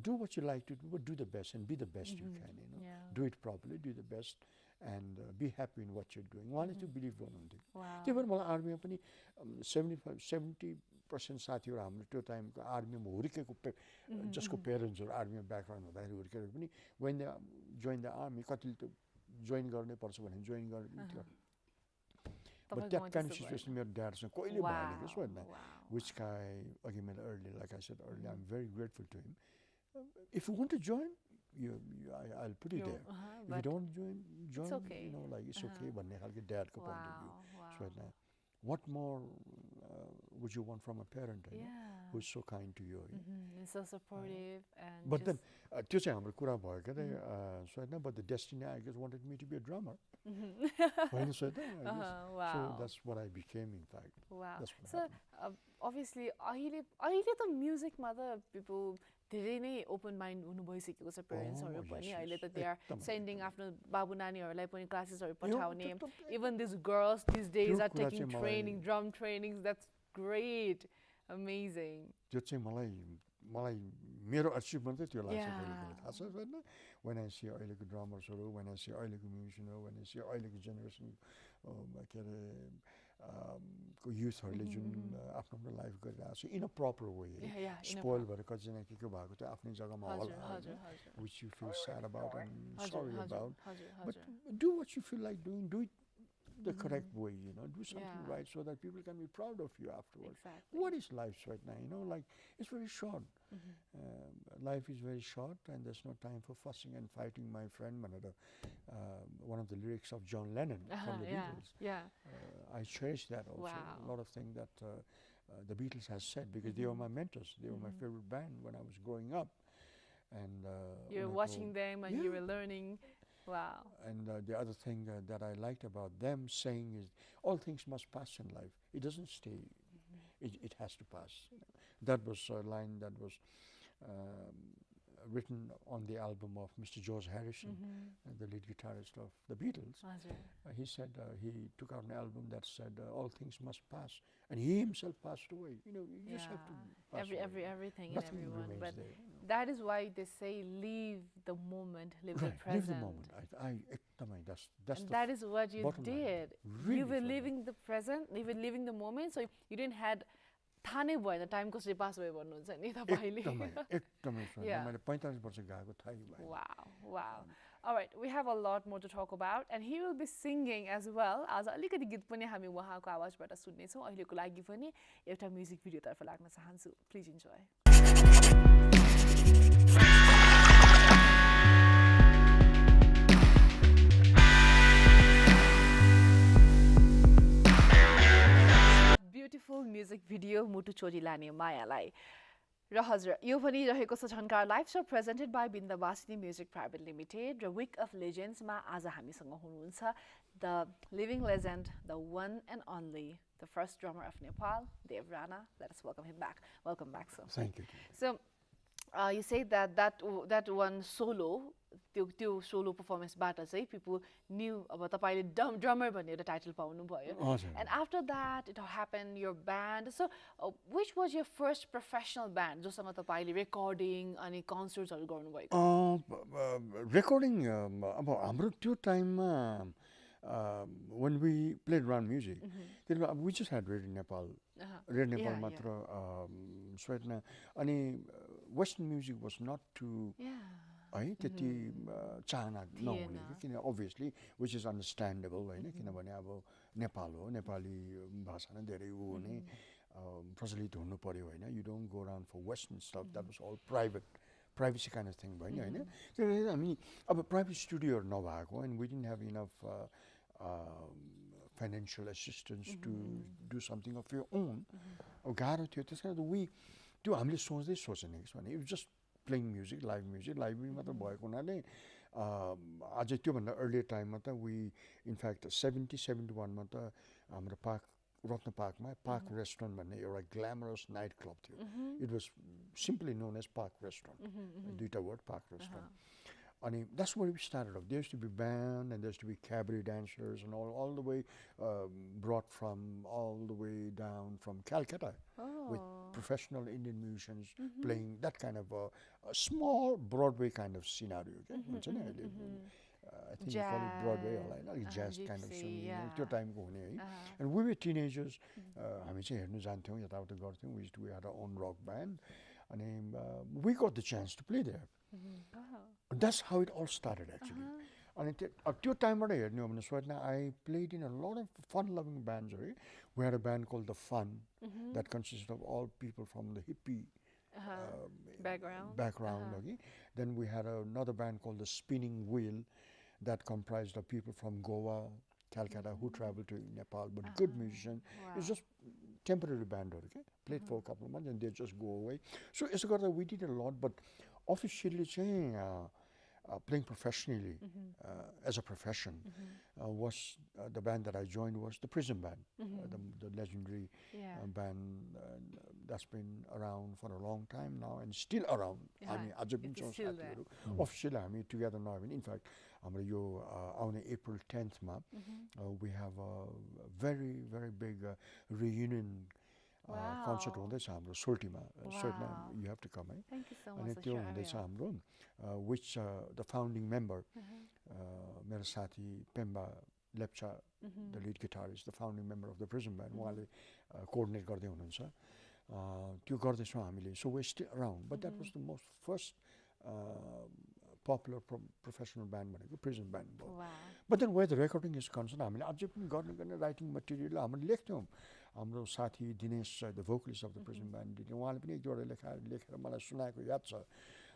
do what you like to do but do the best and be the best you can you know Yeah. Do it properly do the best and be happy in what you doing उहाँले त्यो believe गर्नुहुन्थ्यो Wow. त्यही भएर मलाई आर्मीमा पनि 70% साथीहरू हाम्रो त्यो टाइमको आर्मीमा हुर्केको जसको पेरेन्ट्सहरू आर्मीमा ब्याकग्राउन्ड हुँदाखेरि हुर्केको पनि when the join the army कतिले त जोइन गर्नै पर्छ भने जोइन गर्ने थियो but that kind of situation मेरो ड्याडसँग कहिले भएन कि सो विच काई अघि मैले early like I said early I am very grateful to him if you want to join I'll put it there. If you but don't join, okay. you know, like it's okay. भन्ने खालको dadको point of view. Wow. So now, what more would you want from a parent Yeah. who's so kind to you? And so supportive and But then, just त्यो चाहिँ हाम्रो कुरा भयो क्या so now, but the destiny I guess wanted me to be a drummer. होइन so wow. So that's what I became in fact. wow. That's what So obviously अहिले त म्युजिकमा त पिपल धेरै नै ओपन माइन्ड हुनु भइसकेको छ पेरेन्ट्सहरू yes, पनि yes. अहिले त दे आर एकदम, सेन्डिङ आफ्नो बाबु नानीहरूलाई पनि क्लासेसहरू यो पठाउने त- even this girls this days त्यो आर कुरा टेकिङ चाहिँ मलाई- training drum trainings that's great amazing त्यो चाहिँ मलाई मेरो अचिभमेन्ट चाहिँ त्यो लाग्छ Yeah. कहिले थाहा छ होइन वेन आई सी अहिलेको ड्रमर्सहरू वेन आई सी अहिलेको म्युजिसियनहरू वेन आई सी अहिलेको जेनेरेसन के अरे को युथहरूले जुन आफ्नो आफ्नो लाइफ गरिरहेको छ in a proper way Yeah, yeah, in a spoil भएर कतिजना के भएको त्यो आफ्नै जग्गामा हजुर, होला हजुर, हजुर। Which you feel sad about and हजुर, सरी हजुर, अबाउट हजुर, बट हजुर। Do what you feel like doing do it the correct way, you know, do something Yeah. right so that people can be proud of you afterwards. Exactly. What is life right now? You know, like it's very short. Life is very short, and there's no time for fussing and fighting. My friend, one of the lyrics of John Lennon from the yeah, Beatles. yeah. I cherish that also. Wow. A lot of things that the Beatles has said because they were my mentors. They were my favorite band when I was growing up. and You're उनीहरूको- watching them and you Yeah. were learning. Wow. And the other thing that I liked about them saying is, all things must pass in life. It doesn't stay. It has to pass. That was a line that was um, written on the album of Mr. George Harrison, the lead guitarist of the Beatles. हजुर. He said he took out an album that said all things must pass, and he himself passed away. You just have to pass away. Everything and Nothing everyone. remains But there. that is why they say live the moment, live the Right, present. live the moment. That's And the that is what you bottom line. did. Really You were fun. living the present, you were living the moment, so you didn't had थाहा नै भएन time कसरी पास भयो भन्नुहुन्छ नि तपाईँले. एकदमै सुन Yeah. मैले 45 वर्ष गएको थाहै भएन. Wow, wow. All right, we have a lot more to talk about, and he will be singing as well. आज अलिकति गीत पनि हामी उहाँको आवाजबाट सुन्नेछौँ. अहिलेको लागि पनि एउटा म्युजिक भिडियोतर्फ लाग्न चाहन्छु. Please enjoy. Beautiful music video मुटु चोरी लाने मायालाई. र हजुर यो पनि रहेको छ Jhankar live show presented by Bindabasini music private limited र विक अफ लेजेन्ड्समा आज हामीसँग हुनुहुन्छ the living legend the one and only the first drummer of Nepal Dev Rana. Let us welcome him back. Welcome back sir. Thank you. So you say that one solo, त्यो solo पर्फर्मेन्सबाट चाहिँ people knew अब तपाईँले drummer भन्ने एउटा title पाउनु भयो. हजुर. And after that it happened your band. So which was your first professional band जोसँग तपाईँले रेकर्डिङ अनि कन्सर्ट्सहरू गर्नुभएको? रेकर्डिङ अब हाम्रो त्यो टाइममा when we played around music, we just had Radio Nepal. Radio Nepal Yeah, मात्र Swoyatna. अनि Western music was not too है त्यति चाहना नहुने कि किन obviously which is understandable हैन किनभने अब नेपाल हो नेपाली भाषा नै धेरै उ हुने प्रचलित हुनु पर्यो हैन. You don't go around for Western stuff. That was all privacy kind of thing भयो हैन. त्यसले हामी अब प्राइभेट स्टुडियोहरु नभएको and we didn't have enough financial assistance to do something of your own. गाह्रो थियो त्यसकारण त्यो हामीले सोचेन कि भने it was just playing music, live मात्र भएको हुनाले अझै त्योभन्दा earlier टाइममा त we in fact 71 मा त हाम्रो पार्क रत्न पार्कमा पार्क रेस्टुरेन्ट भन्ने एउटा ग्ल्यामरस नाइट क्लब थियो. It was simply known as Park Restaurant. दुईटा वर्ड पार्क रेस्टुरेन्ट. अनि that's where we started off. There used to be band and there used to be cabaret dancers and all the way brought from all the way down from Calcutta with professional Indian musicians playing that kind of a small Broadway kind of scenario. हुन्छ नि अहिले I think you call it Broadway or like jazz kind of singing. त्यो टाइमको हुने है. And we were teenagers. हामी चाहिँ हेर्नु जान्थ्यौँ यताउता गर्थ्यौँ. We had our own rock band. अनि we got the chance to play there. That's how it all started actually. अनि त्यो टाइमबाट हेर्ने हो भने Swoyatna, I played in a lot of fun-loving bands. Right? We had a band called The Fun that consisted of all people from the hippie background. Okay? Then we had another band called The Spinning Wheel that comprised of people from Goa, Calcutta who traveled to Nepal, but good musicians. It's just temporary band. Okay? Played for a couple of months and they just go away. So it's got that we did a lot, but officially playing professionally as a profession was the band that I joined was the Prison Band, the legendary band that's been around for a long time now and still around. I mean, officially हामी together now. I mean, in fact, हाम्रो यो आउने April 10th मा we have a very big reunion concert हुँदैछ हाम्रो सोल्टीमा. Swoyatna, you have to come. Thank you so much. अनि त्यो हुँदैछ हाम्रो which the founding member मेरो साथी Pemba Lepcha the lead guitarist, the founding member of the Prison Band, उहाँले coordinate गर्दै हुनुहुन्छ. त्यो गर्दैछौँ हामीले. So we're still around, but that was the most first popular professional band भनेको Prison Band भयो. But then where the recording is concerned, हामीले अझै पनि गर्ने writing material हामीले लेख्थ्यौँ. हाम्रो साथी Dinesh, the vocalist of the Prison Band, उहाँले पनि एक दुईवटा लेखेर मलाई सुनाएको याद छ.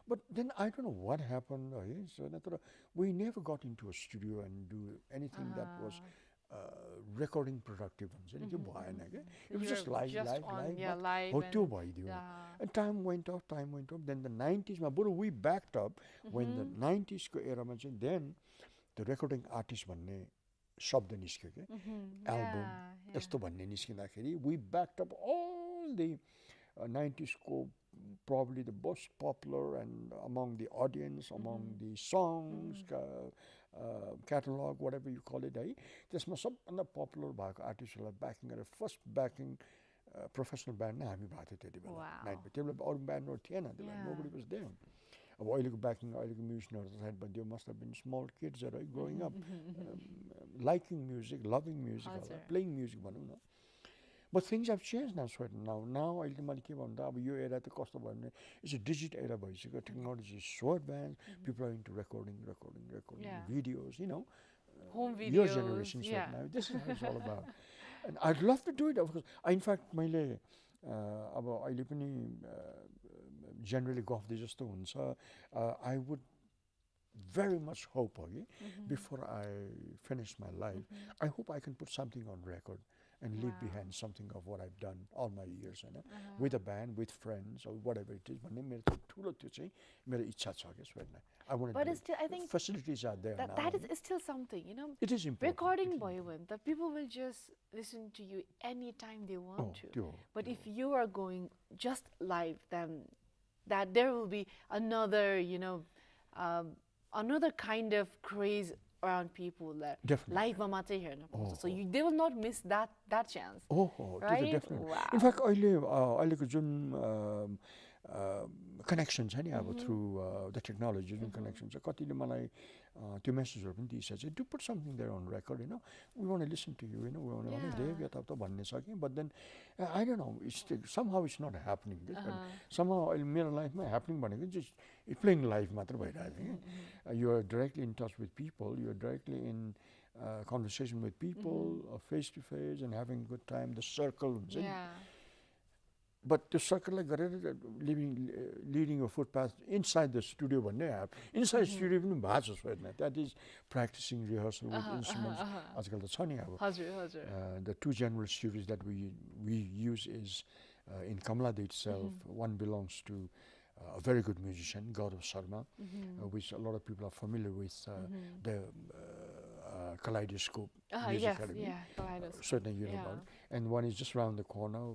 But then I don't know what happened. So we never got into a studio and do anything that was recording productive. It was just live. live. हो त्यो भइदियो. And time went off. Then the 90s, we backed up when the 90s को era मा चाहिँ then the recording artist भन्ने शब्द निस्क्यो के album यस्तो भन्ने निस्किँदाखेरि we backed up all the 90s को probably the most popular and among the audience, among the songs, catalog, whatever you call it, है त्यसमा सबभन्दा popular भएको आर्टिस्टहरूलाई backing गरेर first backing professional band नै हामी भएको थियो त्यति बेला 90 त्यति बेला अरू ब्यान्डहरू थिएन त्यति nobody was there. अब अहिलेको backing अहिलेको म्युजिसियनहरू त सायद they must have been small kids right growing up liking music, loving music, playing music भनौँ न. But things have changed now, now अहिले मैले के भन्दा अब यो era त कस्तो भयो भने it's a digital era भइसक्यो. Technology is so advanced, people are into recording videos, you know. Home videos. Your generation right now. This is what it's all about. And I'd love to do it, of course. In fact, मैले अब अहिले पनि generally गफ जस्तो हुन्छ. I would very much hope before I finish my life, I hope I can put something on record and leave behind something of what I've done all my years, with a band, with friends, or whatever it is. भन्ने मेरो चाहिँ ठुलो त्यो चाहिँ मेरो इच्छा छ के स्वेटमा. I want to do But still, I think facilities are there now. that is still something, you know. It is important. Recording भयो भने the people will just listen to you anytime they want to. But if you are going just live, then that there will be another, you know, another kind of craze around people that live मा मात्रै हेर्न पाउँछ. So they will not miss that chance. Right? Definitely. Wow. In fact, अहिलेको जुन connection छ नि अब through the technology Jun connection छ कतिले मलाई त्यो मेसेजहरु पनि दिइसक्छ. Do put something there on record, you know. We want to listen to you, you know. We want to देव या त भन्ने छ कि. But then I don't know, somehow it's not happening. Somehow in मेरो लाइफमा happening भनेको just playing live मात्र भइरहेको छ. You are directly in touch with people, you are directly in conversation with people, face to face and having a good time. The circle हुन्छ नि. But the circle like leading a footpath inside the studio भन्ने have inside studio पनि भएको छ होइन. That is practicing rehearsal with instruments. आजकल त छ नि अब. हजुर. The two general studios that we use is in Kamlad itself. One belongs to a very good musician, Gaurav Sharma, which a lot of people are familiar with. The Kaleidoscope Music Academy. Kaleidoscope. Certainly you know about it. And one is just around the corner,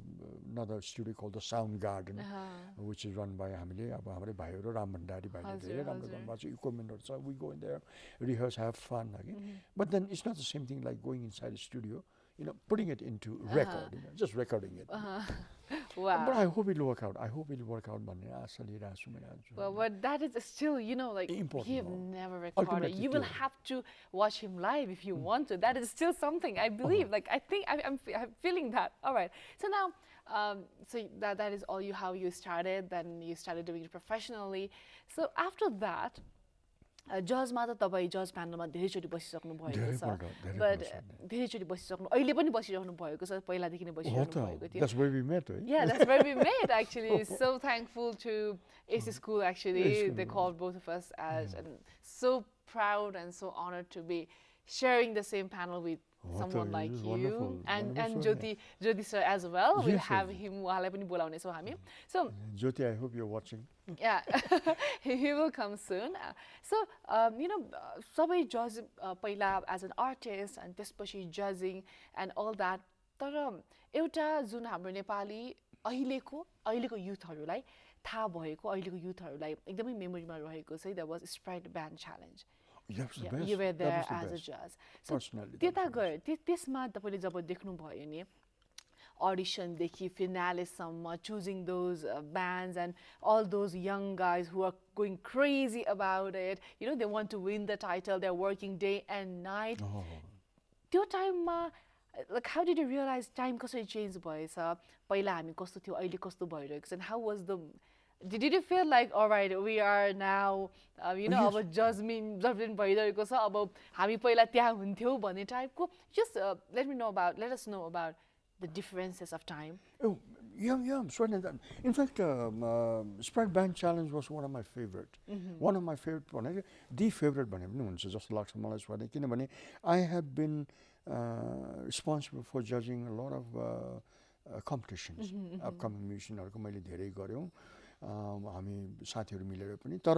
another studio called the Sound Garden, which is run by हामीले अब हाम्रै भाइहरु राम भण्डारी भाइले धेरै राम्रो गर्नुभएको छ. Equipmentहरु छ. We go in there, rehearse, have fun again. But then it's not the same thing like going inside a studio, you know, putting it into record, you know, just recording it. Wow. But I hope it'll work out. I hope it'll work out भन्ने आशा लिइरहेछु मैले. Well, but that is still, you know, like important. you've never recorded. You will have to watch him live if you want to. That is still something I believe. Like I think I'm feeling that. All right. So now, so that is all how you started. Then you started doing it professionally. So after that. जजमा त तपाईँ जज प्यानलमा धेरैचोटि बसिसक्नु भएको छ. But धेरैचोटि बसिसक्नु अहिले पनि बसिरहनु भएको छ. पहिलादेखि नै बसिरहनु भएको थियो. That's where we met, right? Yeah, that's where we met actually. So thankful to AC School actually. They called both of us as and so proud and so honored to be sharing the same panel with someone like you and Jyoti sir as well. We'll have him उहाँलाई पनि बोलाउने छौं हामी. So Jyoti, I hope you're watching. Yeah, he will come soon. So you know, सबै judge पहिला as an artist and त्यसपछि judging and all that. तर एउटा जुन हाम्रो नेपाली अहिलेको युथहरुलाई थाहा भएको अहिलेको युथहरुलाई एकदमै मेमोरीमा रहेको चाहिँ there was Sprite Band Challenge. You were there as a judge. So त्यता गए त्यसमा तपाईले जब देख्नु भयो नि audition देखि finale सम्म choosing those bands and all those young guys who are going crazy about it, you know, they want to win the title, they're working day and night. त्यो टाइममा like how did you realize time कसरी change भएछ पहिला हामी कस्तो थियो अहिले कस्तो भइरहेको छ and how was the did you feel like all right we are now you know अब judgment भइरहेको छ अब हामी पहिला त्यहाँ हुन्थ्यौ भन्ने टाइपको just let us know about the differences of time. Oh, yeah, certainly that. In fact, Sprite Band Challenge was one of my favorite. One of my favorite, the favorite one. Just लाग्छ मलाई Sprite किनभने I have been responsible for judging a lot of competitions upcoming म्युजिसियनहरूको मैले धेरै गऱ्यौँ हामी साथीहरू मिलेर पनि तर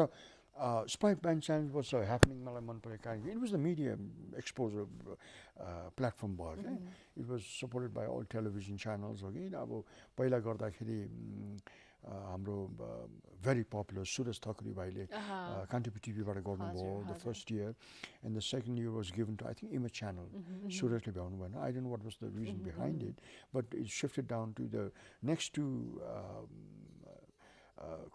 Spike band challenge was happening मलाई मन परेको कारण it was the media exposure platform भयो क्या it was supported by all television channels हो कि अब पहिला गर्दाखेरि हाम्रो भेरी पपुलर सुरज थकरी भाइले कान्तिपुर टिभीबाट गर्नुभयो the first year and the second year was given to I think Image channel सुरजले भ्याउनु भएन I don't what was the reason behind it but it shifted down to the next to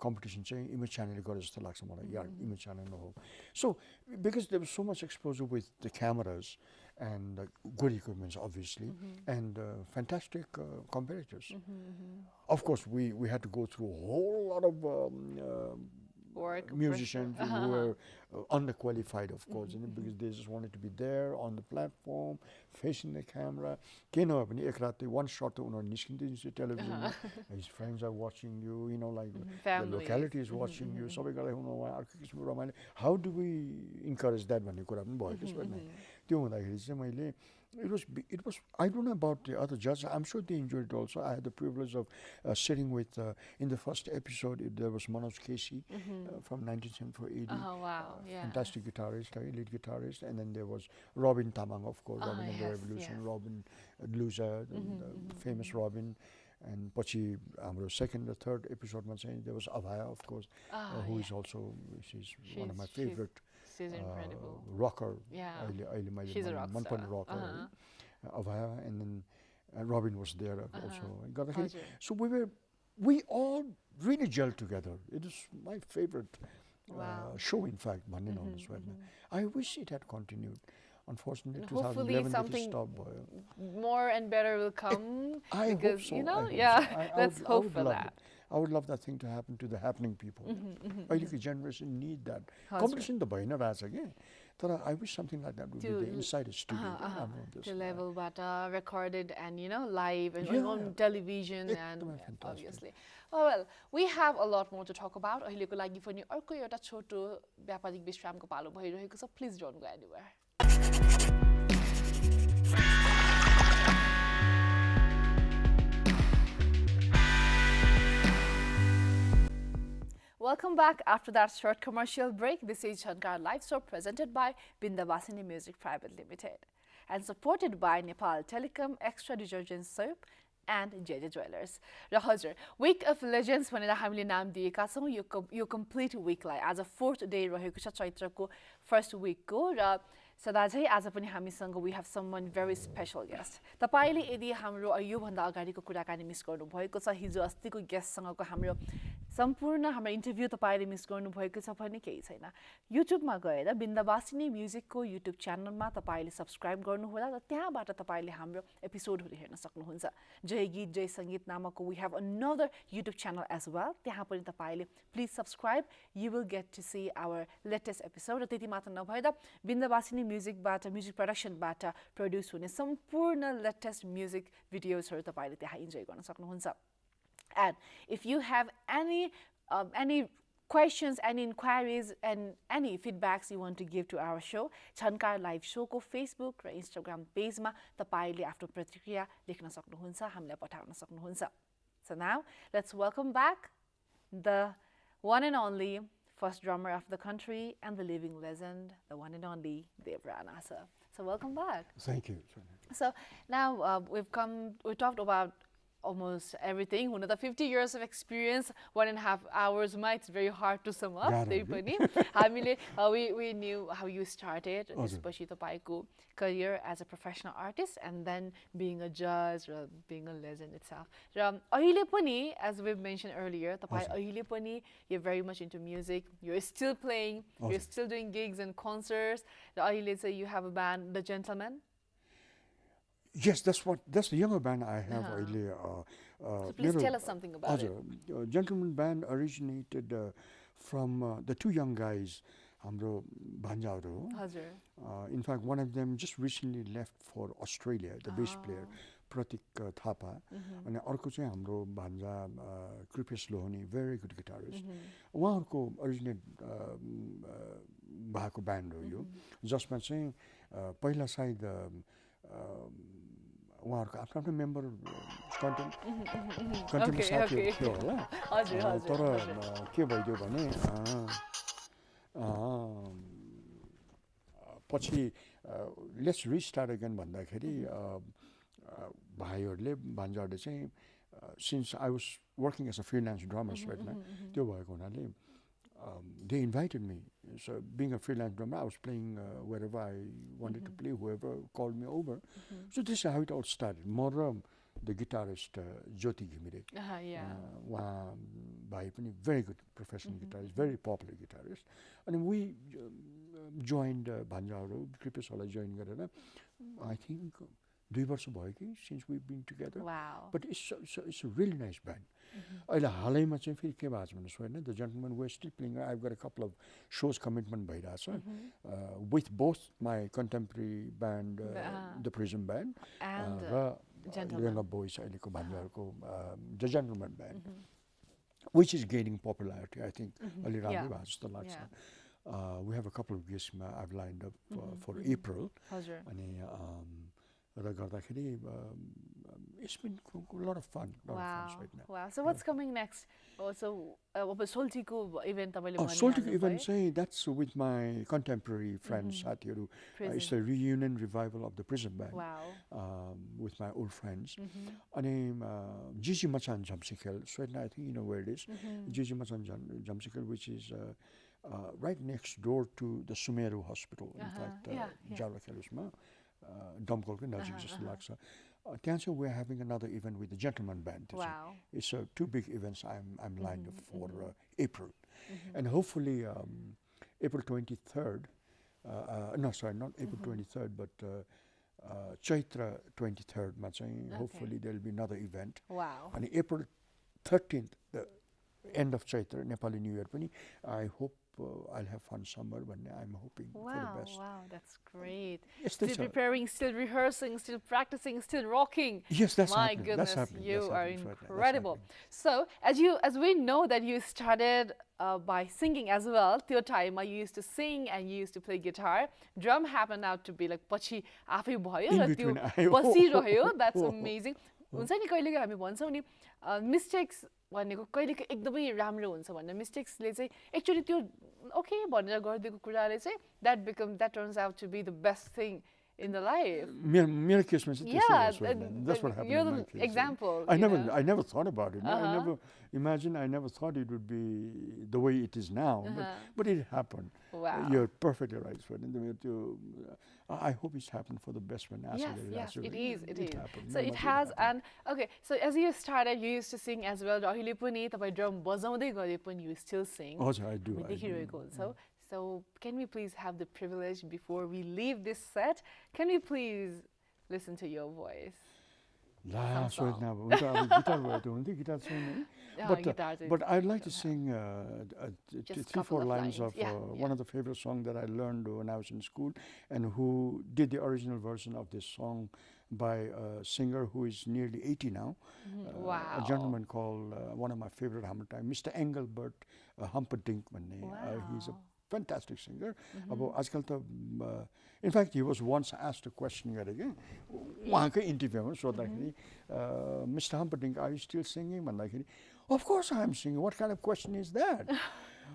competition चाहिँ Image च्यानलले गरे जस्तो लाग्छ मलाई या इमेज च्यानल हो so because there was so much exposure with the cameras and good equipment obviously and fantastic competitors. Of course we had to go through a whole lot of work musicians who were underqualified of course because they just wanted to be there on the platform facing the camera one shot to television his friends are watching you you know like the locality is watching you how do we encourage that भन्ने कुरा पनि भयो त्यसमा त्यो हुँदाखेरि चाहिँ मैले it was I don't know about the other judges. I'm sure they enjoyed it also. I had the privilege of sitting with in the first episode there was Manoj Casey from 1974 oh wow yeah fantastic guitarist lead guitarist and then there was Robin Tamang of course Robin of the Revolution Robin Loser famous Robin and पछि हाम्रो second or third episode मा चाहिँ there was Avaya of course who is also she's one of my favorite she's incredible rocker yeah she's a rock rocker Avaya and then Robin was there also so we all really gelled together it is my favorite show in fact भन्ने नहुनु Swoyatna I wish it had continued unfortunately and hopefully 2011 something stopped more and better will come I because hope so, you know let's I hope would for love that I would love that thing to happen to the happening people अहिलेको generation need that competition त भइ नै रहेछ के तर I wish something like that would be there inside a studio to level but recorded and you know live and on television and obviously well we have a lot more to talk about अहिलेको लागि पनि अर्को एउटा छोटो व्यापारिक विश्रामको पालो भइरहेको छ please don't go anywhere Welcome back after that short commercial break. This is Shankar Live Show presented by Bindabasini Music Pvt Limited and supported by Nepal Telecom Extra Detergent Soap and JJ Jewelers. र हजुर Week of Legends भनेर हामीले नाम दिएका छौं यो complete week lie as a 4th day रहेको छ चैत्रको first week को र सदाझै आज पनि हामीसँग we have someone very special guest. तपाईले यदि हाम्रो यो भन्दा अगाडिको कुराकानी मिस गर्नु भएको छ हिजो अस्तिको गेस्ट सँगको हाम्रो सम्पूर्ण हाम्रो इन्टरभ्यु तपाईले मिस गर्नु भएको छ भने केही छैन YouTube मा गएर बिन्दबासिनी म्युजिकको YouTube च्यानलमा तपाईले सब्स्क्राइब गर्नु होला र त्यहाँबाट तपाईले हाम्रो एपिसोडहरु हेर्न सक्नुहुन्छ जय गीत जय संगीत नामकको we have another YouTube channel as well त्यहाँ पनि तपाईले please subscribe you will get to see our latest episode र त्यति मात्र नभएर बिन्दबासिनी म्युजिकबाट म्युजिक प्रोडक्सनबाट प्रोड्युस हुने सम्पूर्ण लेटेस्ट म्युजिक भिडियोजहरु तपाईले त्यहाँ इन्जोय गर्न सक्नुहुन्छ and if you have any questions any inquiries and any feedbacks you want to give to our show Shankar Live Show को Facebook र Instagram page मा तपाईले आफ्नो प्रतिक्रिया लेख्न सक्नुहुन्छ हामीलाई पठाउन सक्नुहुन्छ so now let's welcome back the one and only first drummer of the country and the living legend, the one and only Rana, sir. So welcome back. Thank you. So now we talked about almost everything. One of the 50 years of experience, 1.5 hours, it's very hard to sum up. We knew how you started, especially the career as a professional artist, and then being a judge, or being a legend itself. As we've mentioned earlier, you're very much into music. You're still playing. You're still doing gigs and concerts. You have a band, The Gentlemen. Yes, that's the younger band I have earlier. So please tell us something about it. Gentleman band originated from the two young guys, हाम्रो भान्जाहरू. In fact, one of them just recently left for Australia, the bass player, Pratik Thapa. And अर्को चाहिँ हाम्रो भान्जा Kripesh Lohani, very good guitarist. उहाँहरूको originate भएको band हो यो, जसमा चाहिँ पहिला सायद उहाँहरूको आफ्नो आफ्नो मेम्बर कन्टेन्ट कन्टेन्टमा Okay, साथीहरू okay. थियो होला हजुर, हजुर, तर हजुर। के भइदियो भने पछि लेट्स रिस्टार्ट अगेन भन्दाखेरि भाइहरूले भान्जाहरूले चाहिँ since I was working as a freelance drummer होइन त्यो भएको हुनाले they invited me. So being a freelance drummer, I was playing wherever I wanted to play, whoever called me over. So this is how it all started. More the guitarist Jyoti Ghimire. Yeah. Bhai pani very good professional guitarist, very popular guitarist. And we joined Bhanjaru, Kripasola joined गरेर I think 2 वर्ष भयो कि since we've been together. Wow. But it's a really nice band. अहिले हालैमा चाहिँ फेरि के भएको छ भने होइन the gentleman we're still playing. I've got a couple of shows commitment भइरहेछ with both my contemporary band the Prism Band And र Gentleman. Young Boys अहिलेको भान्जाहरूको the Gentleman Band which is gaining popularity I think अलि राम्रै भएको जस्तो लाग्छ. We have a couple of guests I've lined up for April. हजुर. अनि र गर्दाखेरि it's been a lot of fun. Wow. Right now. Wow. So what's coming next? Oh, so अब सोल्टीको event तपाईले भन्नु सोल्टीको event चाहिँ that's with my contemporary friends साथीहरू. It's a reunion revival of the Prism Band. Wow. With my old friends. अनि Gigi Machan Jamsikel. Swoyatna, I think you know where it is. Gigi Machan Jamsikel, which is right next door to the Sumeru Hospital. In fact, Jalakhelusma. Damkolko नजिक जस्तो लाग्छ. त्यहाँ चाहिँ we're having another event with the Gentleman Band. Wow. It's two big events I'm lined up for April. And hopefully April 23rd, no sorry, not April 23rd, but Chaitra 23rd मा चाहिँ hopefully there'll be another event. Wow. And April 13th, the end of Chaitra, Nepali New Year पनि, I hope I'll have fun summer when I'm hoping for the best. Wow, that's great. Yes, Still that's preparing, still rehearsing, still practicing, still rocking. Yes, that's My happening. goodness, That's happening. you That's are happening. That's incredible. happening. So, as we know that you started by singing as well. त्यो time you used to sing and you used to play guitar. Drum happened out to be like पछि आफै भयो र त्यो बसिरह्यो. That's amazing. हुन्छ नि कहिलेकाहीँ हामी भन्छौँ नि मिस्टेक्स भनेको कहिलेकाहीँ एकदमै राम्रो हुन्छ भन्ने मिस्टेक्सले चाहिँ एक्चुअली त्यो ओके भनेर गरिदिएको कुराले चाहिँ that turns out to be the best thing in the life. मेरो केसमा चाहिँ त्यस्तै भयो. That's what happened. You're in my the case. example. I never thought about it. I never thought it would be the way it is now. But it happened. Wow. You're perfectly right, Sweden. I hope it's happened for the best one. Yes, it is. Happened. So it has, and okay. So as you started, you used to sing as well. अहिले पनि तपाईँ drum बजाउँदै गरे पनि you still sing. Oh, I do. देखिरहेको हुन्छ. So can we please have the privilege before we leave this set? Can we please listen to your voice? But I'd like to sing 3-4 lines of one of the favorite songs that I learned when I was in school, and who did the original version of this song by a singer who is nearly 80 now. Wow. A gentleman called one of my favorite hammer time, Mr. Engelbert Humperdinck. He's a fantastic singer. In fact, he was once asked a question again. Interview, so Mr. Humperdinck, are you still singing? Of course I am singing. What kind of question is that?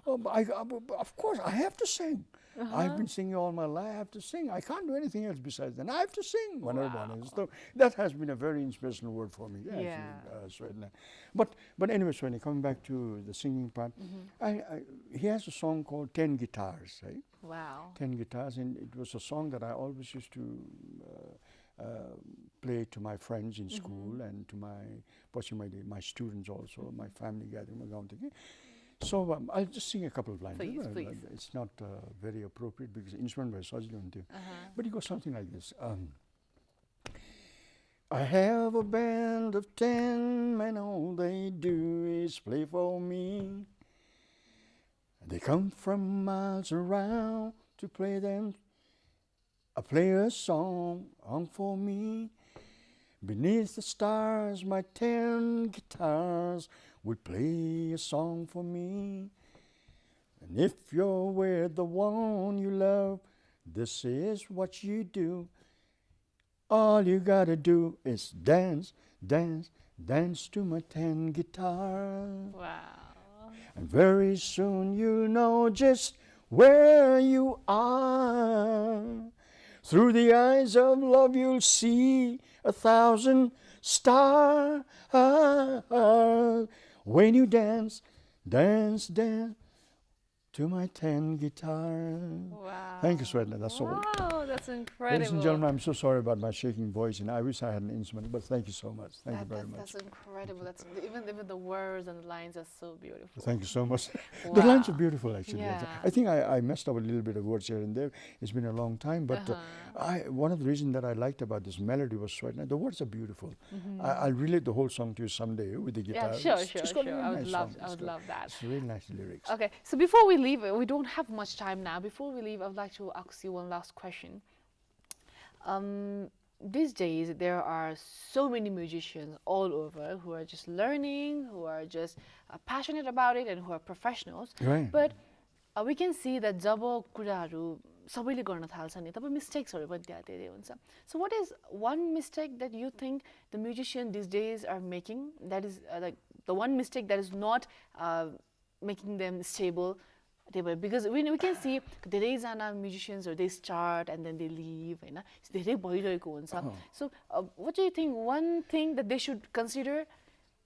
Of course, I have to sing. I've been singing all my life. I have to sing. I can't do anything else besides that. I have to sing. So that has been a very inspirational word for me. But anyway, Swani, coming back to the singing part, he has a song called 10 Guitars, right? Wow. 10 Guitars, and it was a song that I always used to play to my friends in school and to my students also, my family gathering. So I'll just sing a couple of lines. Please. It's not very appropriate because instrument was but it goes something like this. I have a band of 10 men, all they do is play for me. They come from miles around to play a song for me. Beneath the stars, my 10 guitars would play a song for me. And if you're with the one you love, this is what you do. All you gotta do is dance, dance, dance to my tan guitar. Wow. And very soon you'll know just where you are. Through the eyes of love you'll see 1,000 stars. When you dance, dance, dance to my tan guitar. Wow. Thank you, Swoyatna. That's all. Wow, that's incredible. Ladies and gentlemen, I'm so sorry about my shaking voice, and I wish I had an instrument, but thank you so much. Thank you very much. That's incredible. That's even the words and the lines are so beautiful. Thank you so much. Wow. The lines are beautiful, actually. Yeah. I think I messed up a little bit of words here and there. It's been a long time, but one of the reasons that I liked about this melody was Swoyatna. The words are beautiful. I'll relate the whole song to you someday with the guitar. Yeah, It's sure. got a really I would nice love, song. I would love that. It's really nice lyrics. Okay, so before we leave, we don't have much time now. Before we leave, I would like to ask you one last question. These days, there are so many musicians all over who are just learning, who are just passionate about it, and who are professionals. Right. But we can see that जब कुराहरू सबैले गर्न थाल्छ नि तब मिस्टेक्सहरू पनि त्यहाँ धेरै हुन्छ. So what is one mistake that you think the musician these days are making, that is like the one mistake that is not making them stable? Because we can see धेरैजना musicians or they start and then they leave, होइन, धेरै भइरहेको हुन्छ. So what do you think one thing that they should consider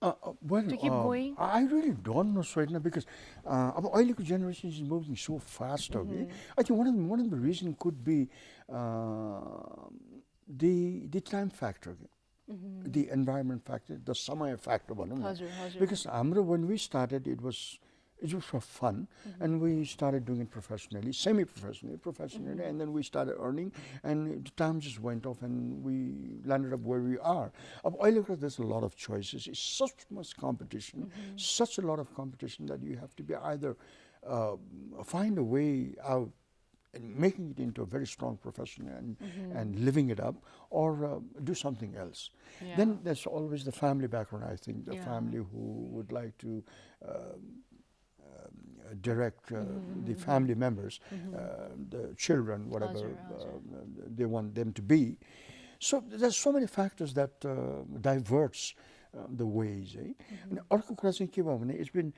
Well, to keep going? I really don't know, Swoyatna, because अब अहिलेको generation is moving so fast. Okay, I think one of the reasons could be the time factor, the environment factor, the samaya factor, भनौँ न. Because हाम्रो when we started, it was for fun, and we started doing it professionally, professionally, and then we started earning, and the time just went off, and we landed up where we are. There's a lot of choices. It's such much competition, such a lot of competition that you have to be either find a way out and making it into a very strong profession and living it up, or do something else. Yeah. Then there's always the family background, I think, the family who would like to direct the family members, the children, whatever they want them to be. So there's so many factors that diverts the ways. And अर्को कुरा चाहिँ के भयो भने, it's been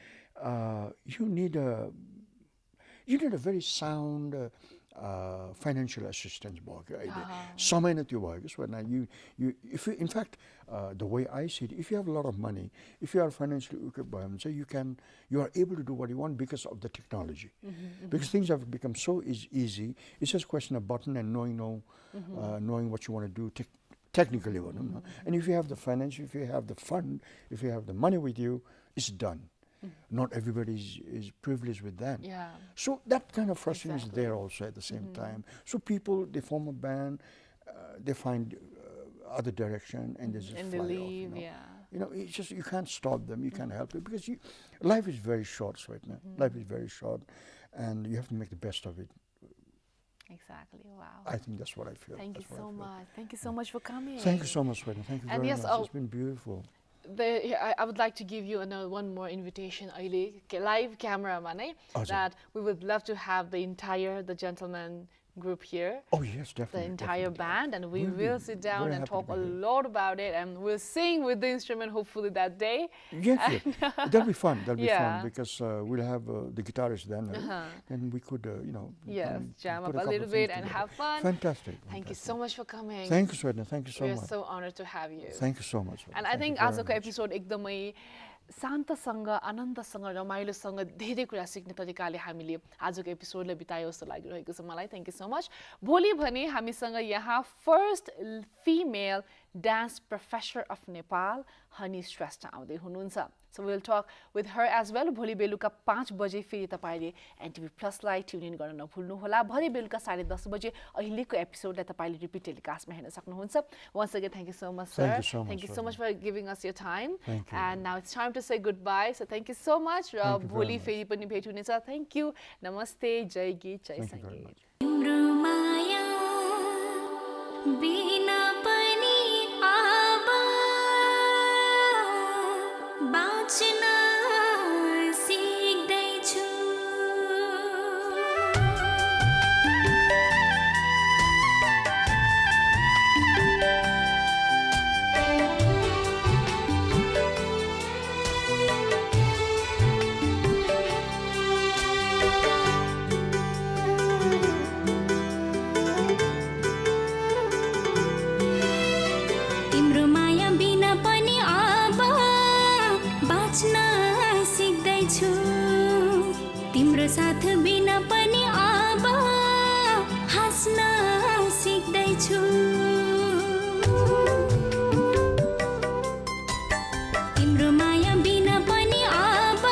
you need a very sound financial assistance भयो क्या अहिले. समय नै त्यो भयो क्या. So if you, in fact, the way I see it, if you have a lot of money, if you are financially equipped भयो भने चाहिँ you are able to do what you want because of the technology. Because things have become so easy. It's just a question of button and knowing what you want to do technically. And if you have the finance, if you have the fund, if you have the money with you, it's done. Not everybody is privileged with that. Yeah. So that kind of frustration is there also at the same time. So people, they form a band, they find other direction, and they just and fly they off. leave, You know, it's just, you can't stop them, you can't help it, because life is very short right now. Life is very short, and you have to make the best of it. Exactly. Wow. I think that's what I feel. Thank you so much. Thank you so much for coming. Thank you so much, Sweta. Thank you And very yes, much. It's been beautiful. I would like to give you one more invitation, live camera, that we would love to have the gentleman group here. Oh yes, definitely. The entire definitely. band, and we will sit down and talk a lot about it, and we'll sing with the instrument hopefully that day. Yes, yes. That'll be fun. That'll be Yeah. fun, because we'll have the guitarist then, and we could, Yes, jam put up a couple little of bit things and together. have fun. Fantastic. Thank you so much for coming. Thank you, Sweta. Thank you so We are much. so honored to have you. Thank you so much. Sweta. And I Thank you think very आजको much. Episode एकदमै शान्तसँग आनन्दसँग रमाइलोसँग धेरै कुरा सिक्ने तरिकाले हामीले आजको एपिसोडलाई बितायो जस्तो लागिरहेको छ मलाई. Thank you so much. भोलि भने हामीसँग यहाँ first female dance professor of Nepal Honey श्रेष्ठ आउँदै हुनुहुन्छ. So we'll talk with her as well. भोलि बेलुका 5 बजे फेरि तपाईँले एनटिभी प्लसलाई ट्युन इन गर्न नभुल्नुहोला. भरे बेलुका 10:30 बजे अहिलेको एपिसोडलाई तपाईँले रिपिट टेलिकास्टमा हेर्न सक्नुहुन्छ. Once again, thank you so much, sir. Thank you so much. Thank you so much for giving us your time. Thank you. And now it's time to say goodbye. So thank you so much. Thank you very भोलि much. फेरि पनि भेट हुनेछ. Thank you. Namaste. Jai Geet. Jai Thank you very Sangeet. much. तिम्रो माया बिना पनि अब बाँच्न सिक्दैछु. साथ बिना पनि अब हाँस्न सिक्दैछु तिम्रो माया बिना पनि अब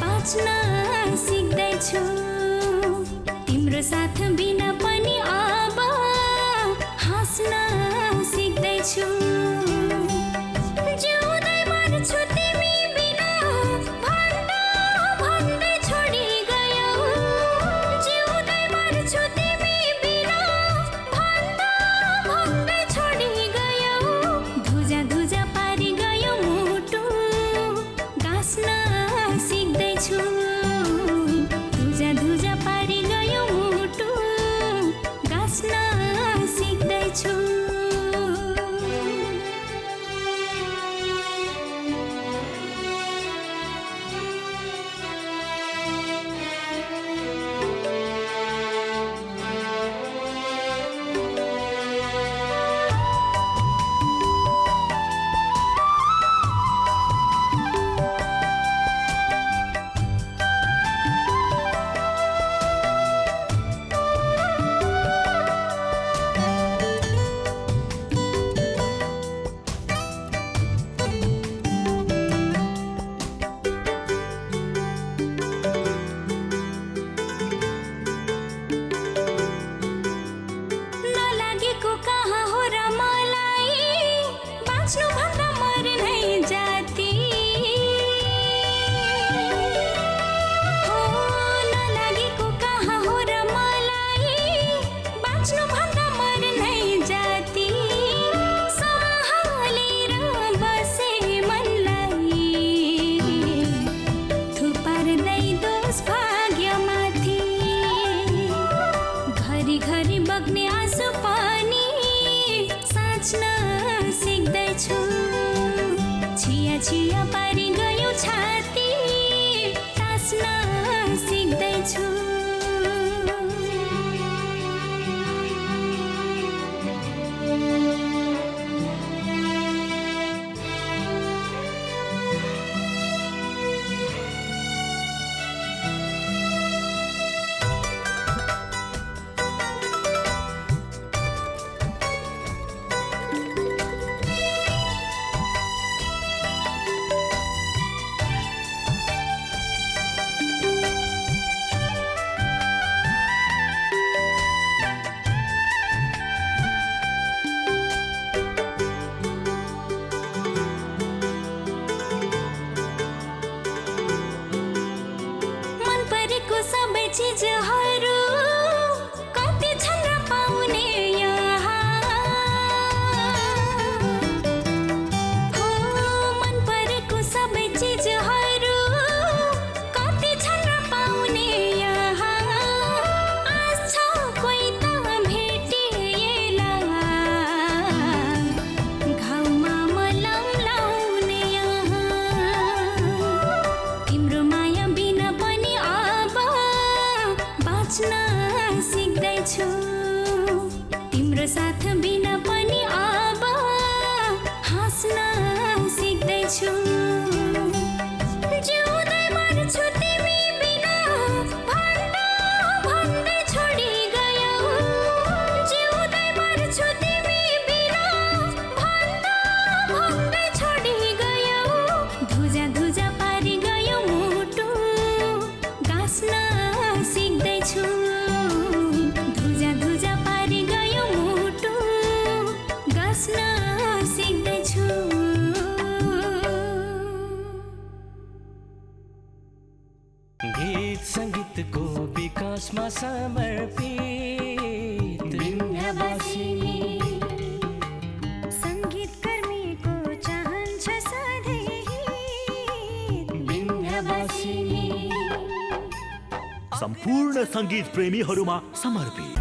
बाँच्न सिक्दैछु तिम्रो साथ बिना पनि अब हाँस्न सिक्दैछु जिउँदै मर्छु तिमी बिना भन्दा भन्दै छोडी गयौ जिउँदै मर्छु तिमी बिना भन्दा भन्दै छोडी गयौ धुजा धुजा पारी गयौ मुटु गाँस्न सिक्दैछु धुजा धुजा पारी गयौ मुटु गाँस्न सिक्दैछु नलागेको कहाँ हो र मलाई बाँच्नु भन्दा मर्नै जाति हो नलागेको कहाँ हो र मलाई बाँच्नु भन्दा मर्नै जाति सम्हालेर बसे मनलाई थुपार्दै दोष भाग्यमाथि घरि घरि बग्ने आँसु पनि साँच्न सिक्दैछु छिया छिया पारी गयो छाती टाँस्न सिक्दैछु मन परेको सबै चिजहरू कति छन् र पाउने यहाँ हो मन परेको सबै चिजहरू कति छन् र पाउने यहाँ आश छ कोही त भेटिएला घाउमा मलम लाउने यहाँ तिम्रो माया बिना पनि अब बाँच्न सिक्दैछु तिम्रो साथ बिना पनि अब हाँस्न सिक्दैछु जिउँदै मर्छु तिमी बिना भन्दा भन्दै छोडी गयौ जिउँदै मर्छु तिमी बिना भन्दा भन्दै छोडी गयौ धुजा धुजा पारी गयौ मुटु गाँस्न सिक्दैछु धुजा धुजा पारी गयौ मुटु गाँस्न सिक्दैछु गीत सङ्गीतको विकासमा समर्पित बिन्दाबासिनी सङ्गीतकर्मीको चाहन्छ सधैँ बिन्दाबासिनी सम्पूर्ण सङ्गीत प्रेमीहरूमा समर्पित